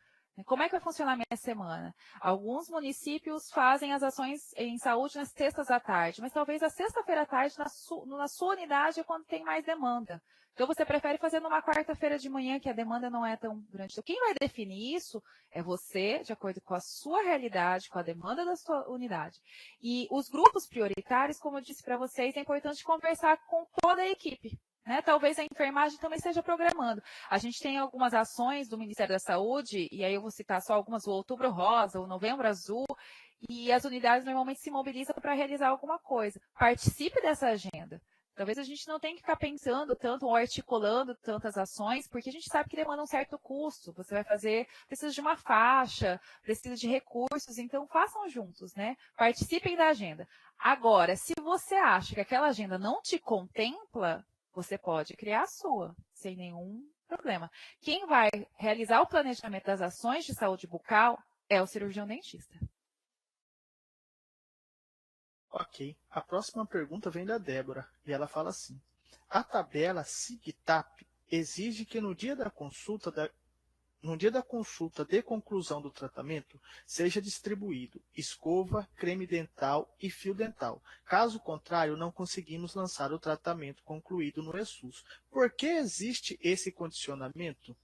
Como é que vai funcionar a minha semana? Alguns municípios fazem as ações em saúde nas sextas à tarde, mas talvez a sexta-feira à tarde na sua unidade é quando tem mais demanda. Então você prefere fazer numa quarta-feira de manhã, que a demanda não é tão grande. Então quem vai definir isso é você, de acordo com a sua realidade, com a demanda da sua unidade. E os grupos prioritários, como eu disse para vocês, é importante conversar com toda a equipe. Né? Talvez a enfermagem também esteja programando. A gente tem algumas ações do Ministério da Saúde, e aí eu vou citar só algumas, o Outubro Rosa, o Novembro Azul, e as unidades normalmente se mobilizam para realizar alguma coisa. Participe dessa agenda. Talvez a gente não tenha que ficar pensando tanto ou articulando tantas ações, porque a gente sabe que demanda um certo custo. Você vai fazer, precisa de uma faixa, precisa de recursos, então façam juntos, né? Participem da agenda. Agora, se você acha que aquela agenda não te contempla, você pode criar a sua, sem nenhum problema. Quem vai realizar o planejamento das ações de saúde bucal é o cirurgião dentista. Ok. A próxima pergunta vem da Débora e ela fala assim: a tabela SIGTAP exige que no dia da consulta de conclusão do tratamento, seja distribuído escova, creme dental e fio dental. Caso contrário, não conseguimos lançar o tratamento concluído no ESUS. Por que existe esse condicionamento?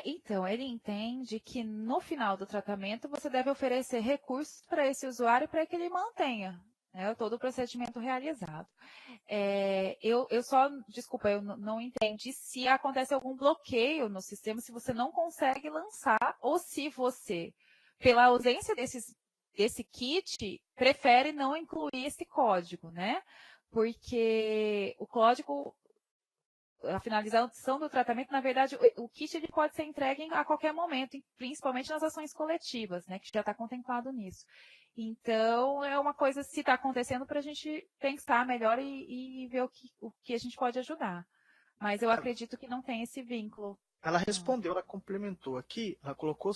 Então, ele entende que no final do tratamento você deve oferecer recursos para esse usuário para que ele mantenha né, todo o procedimento realizado. Desculpa, eu não entendi se acontece algum bloqueio no sistema, se você não consegue lançar, ou se você, pela ausência desse kit, prefere não incluir esse código, né? Porque o código, a finalização do tratamento, na verdade, o kit ele pode ser entregue a qualquer momento, principalmente nas ações coletivas, né, que já está contemplado nisso. Então, é uma coisa, se está acontecendo, para a gente pensar melhor e ver o que a gente pode ajudar. Mas eu acredito que não tem esse vínculo. Ela respondeu, ela complementou aqui, ela colocou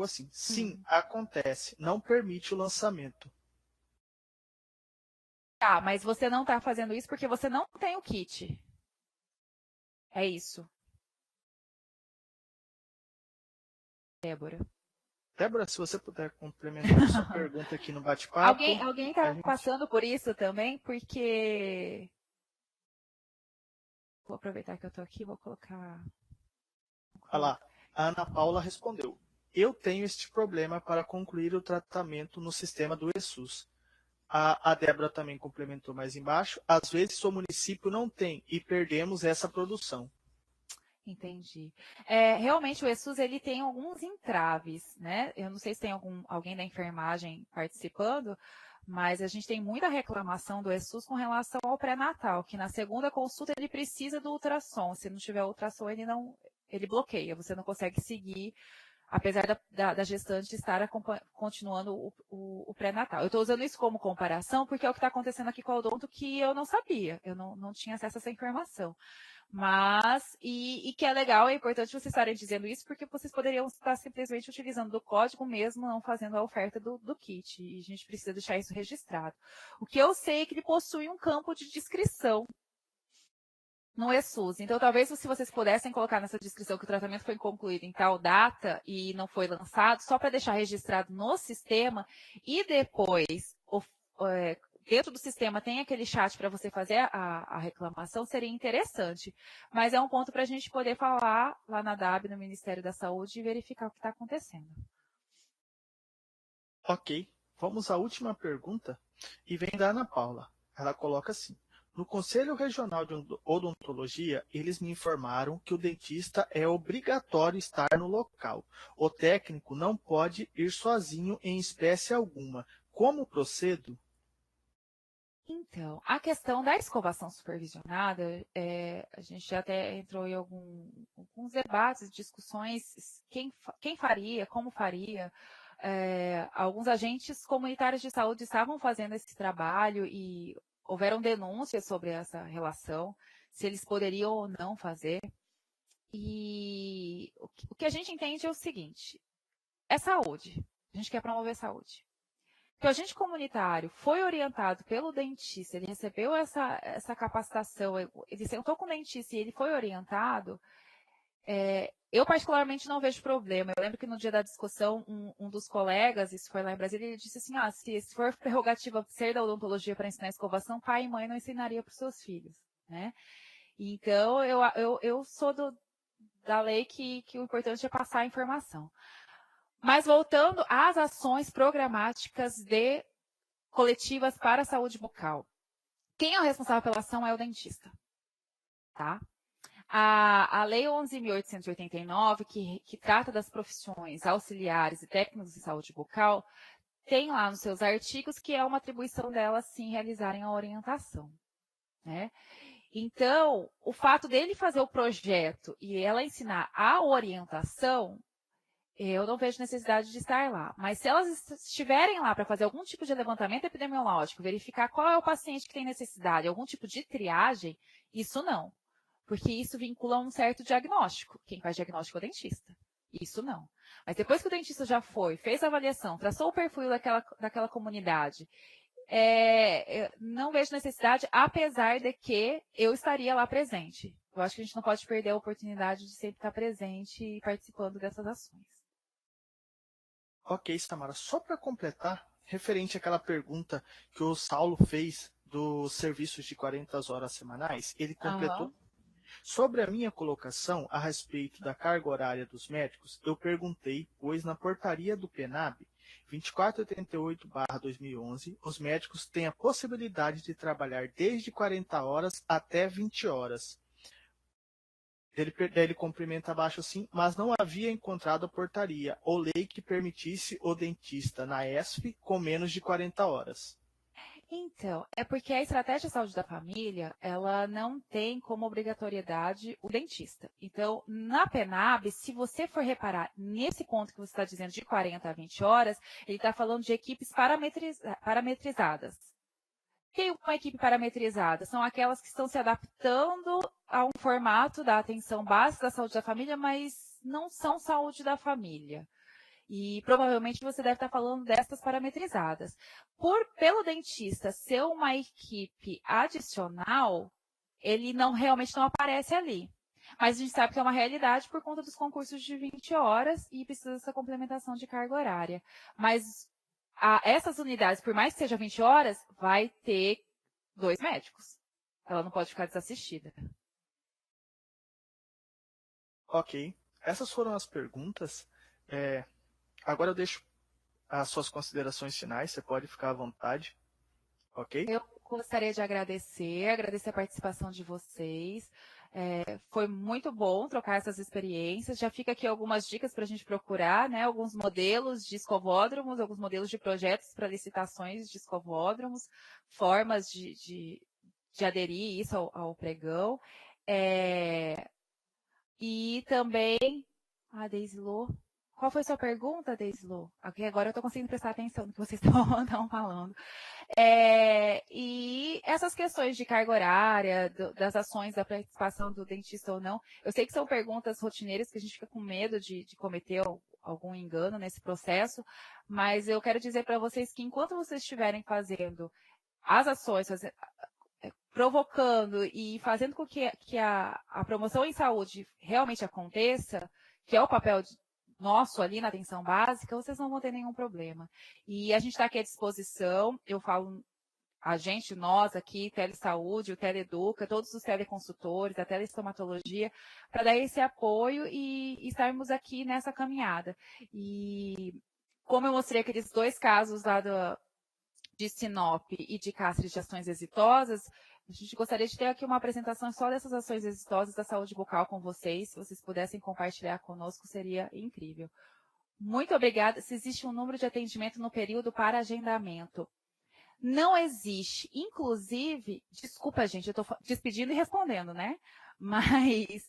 assim, sim, acontece, não permite o lançamento. Tá, mas você não está fazendo isso porque você não tem o kit. É isso. Débora. Débora, se você puder complementar sua pergunta aqui no bate-papo. Alguém está passando por isso também? Porque... Vou aproveitar que eu estou aqui, vou colocar... Olha lá, a Ana Paula respondeu. Eu tenho este problema para concluir o tratamento no sistema do ESUS. A Débora também complementou mais embaixo. Às vezes o município não tem e perdemos essa produção. Entendi. Realmente o ESUS ele tem alguns entraves, né? Eu não sei se tem alguém da enfermagem participando, mas a gente tem muita reclamação do ESUS com relação ao pré-natal, que na segunda consulta ele precisa do ultrassom. Se não tiver ultrassom, ele bloqueia, você não consegue seguir, apesar da gestante estar continuando o pré-natal. Eu estou usando isso como comparação, porque é o que está acontecendo aqui com o odonto que eu não sabia, eu não tinha acesso a essa informação. Mas, e que é legal, é importante vocês estarem dizendo isso, porque vocês poderiam estar simplesmente utilizando do código mesmo, não fazendo a oferta do kit, e a gente precisa deixar isso registrado. O que eu sei é que ele possui um campo de descrição no ESUS. Então, talvez se vocês pudessem colocar nessa descrição que o tratamento foi concluído em tal data e não foi lançado, só para deixar registrado no sistema, e depois dentro do sistema tem aquele chat para você fazer a reclamação, seria interessante. Mas é um ponto para a gente poder falar lá na DAB, no Ministério da Saúde, e verificar o que está acontecendo. Ok, vamos à última pergunta, e vem da Ana Paula. Ela coloca assim. No Conselho Regional de Odontologia, eles me informaram que o dentista é obrigatório estar no local. O técnico não pode ir sozinho em espécie alguma. Como procedo? Então, a questão da escovação supervisionada, a gente já até entrou em alguns debates, discussões, quem faria, como faria. Alguns agentes comunitários de saúde estavam fazendo esse trabalho e houveram denúncias sobre essa relação, se eles poderiam ou não fazer. E o que a gente entende é o seguinte, é saúde, a gente quer promover saúde. Que o agente comunitário foi orientado pelo dentista, ele recebeu essa capacitação, ele sentou com o dentista e ele foi orientado, eu particularmente não vejo problema. Eu lembro que no dia da discussão, um dos colegas, isso foi lá em Brasília, ele disse assim, se for prerrogativa ser da odontologia para ensinar escovação, pai e mãe não ensinaria para os seus filhos, né? Então, eu sou da lei que o importante é passar a informação. Mas voltando às ações programáticas coletivas para a saúde bucal. Quem é o responsável pela ação é o dentista. Tá? A Lei 11.889, que trata das profissões auxiliares e técnicos de saúde bucal, tem lá nos seus artigos que é uma atribuição delas, sim, realizarem a orientação. Né? Então, o fato dele fazer o projeto e ela ensinar a orientação, eu não vejo necessidade de estar lá. Mas se elas estiverem lá para fazer algum tipo de levantamento epidemiológico, verificar qual é o paciente que tem necessidade, algum tipo de triagem, isso não. Porque isso vincula um certo diagnóstico. Quem faz diagnóstico é o dentista. Isso não. Mas depois que o dentista já foi, fez a avaliação, traçou o perfil daquela comunidade, não vejo necessidade, apesar de que eu estaria lá presente. Eu acho que a gente não pode perder a oportunidade de sempre estar presente e participando dessas ações. Ok, Samara. Só para completar, referente àquela pergunta que o Saulo fez dos serviços de 40 horas semanais, ele completou. Sobre a minha colocação a respeito da carga horária dos médicos, eu perguntei, pois na portaria do PENAB 2488/2011, os médicos têm a possibilidade de trabalhar desde 40 horas até 20 horas. Ele cumprimenta abaixo assim, mas não havia encontrado a portaria ou lei que permitisse o dentista na ESF com menos de 40 horas. Então, é porque a estratégia de saúde da família, ela não tem como obrigatoriedade o dentista. Então, na PENAB, se você for reparar nesse ponto que você está dizendo de 40 a 20 horas, ele está falando de equipes parametrizadas. Tem uma equipe parametrizada, são aquelas que estão se adaptando a um formato da atenção básica da saúde da família, mas não são saúde da família. E provavelmente você deve estar falando dessas parametrizadas. Pelo dentista ser uma equipe adicional, ele realmente não aparece ali. Mas a gente sabe que é uma realidade por conta dos concursos de 20 horas e precisa dessa complementação de carga horária. Mas essas unidades, por mais que seja 20 horas, vai ter 2 médicos. Ela não pode ficar desassistida. Ok. Essas foram as perguntas. Agora eu deixo as suas considerações finais, você pode ficar à vontade. Ok? Eu gostaria de agradecer a participação de vocês. Foi muito bom trocar essas experiências. Já fica aqui algumas dicas para a gente procurar, né? Alguns modelos de escovódromos, alguns modelos de projetos para licitações de escovódromos, formas de aderir isso ao pregão. E também, Deise Lô, qual foi a sua pergunta, Deise Lô? Aqui agora eu estou conseguindo prestar atenção no que vocês estão falando. E essas questões de carga horária, das ações, da participação do dentista ou não, eu sei que são perguntas rotineiras que a gente fica com medo de cometer algum engano nesse processo, mas eu quero dizer para vocês que enquanto vocês estiverem fazendo as ações, provocando e fazendo com que a promoção em saúde realmente aconteça, que é o papel nosso ali na atenção básica, vocês não vão ter nenhum problema. E a gente está aqui à disposição, eu falo a gente, nós aqui, Telesaúde, o Teleeduca, todos os teleconsultores, a telestomatologia, para dar esse apoio e estarmos aqui nessa caminhada. E como eu mostrei aqueles 2 casos lá de Sinop e de Cáceres de ações exitosas, a gente gostaria de ter aqui uma apresentação só dessas ações exitosas da saúde bucal com vocês. Se vocês pudessem compartilhar conosco, seria incrível. Muito obrigada. Se existe um número de atendimento no período para agendamento. Não existe. Inclusive, desculpa, gente, eu estou despedindo e respondendo, né? Mas,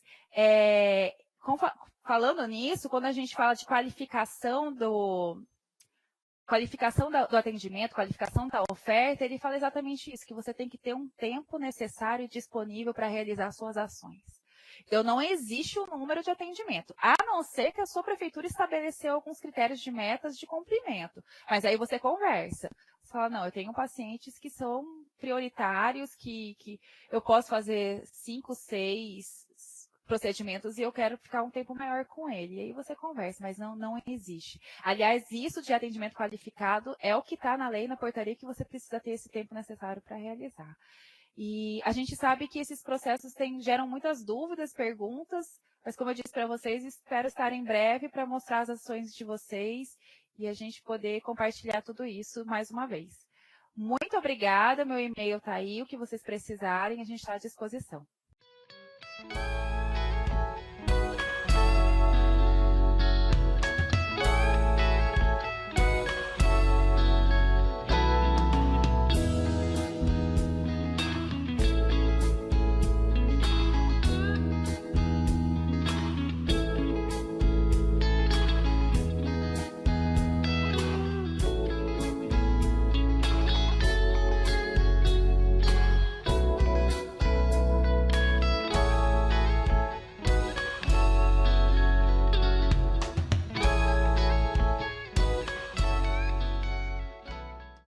falando nisso, quando a gente fala de qualificação do atendimento, qualificação da oferta, ele fala exatamente isso, que você tem que ter um tempo necessário e disponível para realizar suas ações. Então, não existe o número de atendimento, a não ser que a sua prefeitura estabeleceu alguns critérios de metas de cumprimento. Mas aí você conversa. Você fala, não, eu tenho pacientes que são prioritários, que eu posso fazer 5, 6 procedimentos e eu quero ficar um tempo maior com ele. E aí você conversa, mas não existe. Aliás, isso de atendimento qualificado é o que está na lei, na portaria, que você precisa ter esse tempo necessário para realizar. E a gente sabe que esses processos geram muitas dúvidas, perguntas, mas como eu disse para vocês, espero estar em breve para mostrar as ações de vocês e a gente poder compartilhar tudo isso mais uma vez. Muito obrigada, meu e-mail está aí, o que vocês precisarem, a gente está à disposição.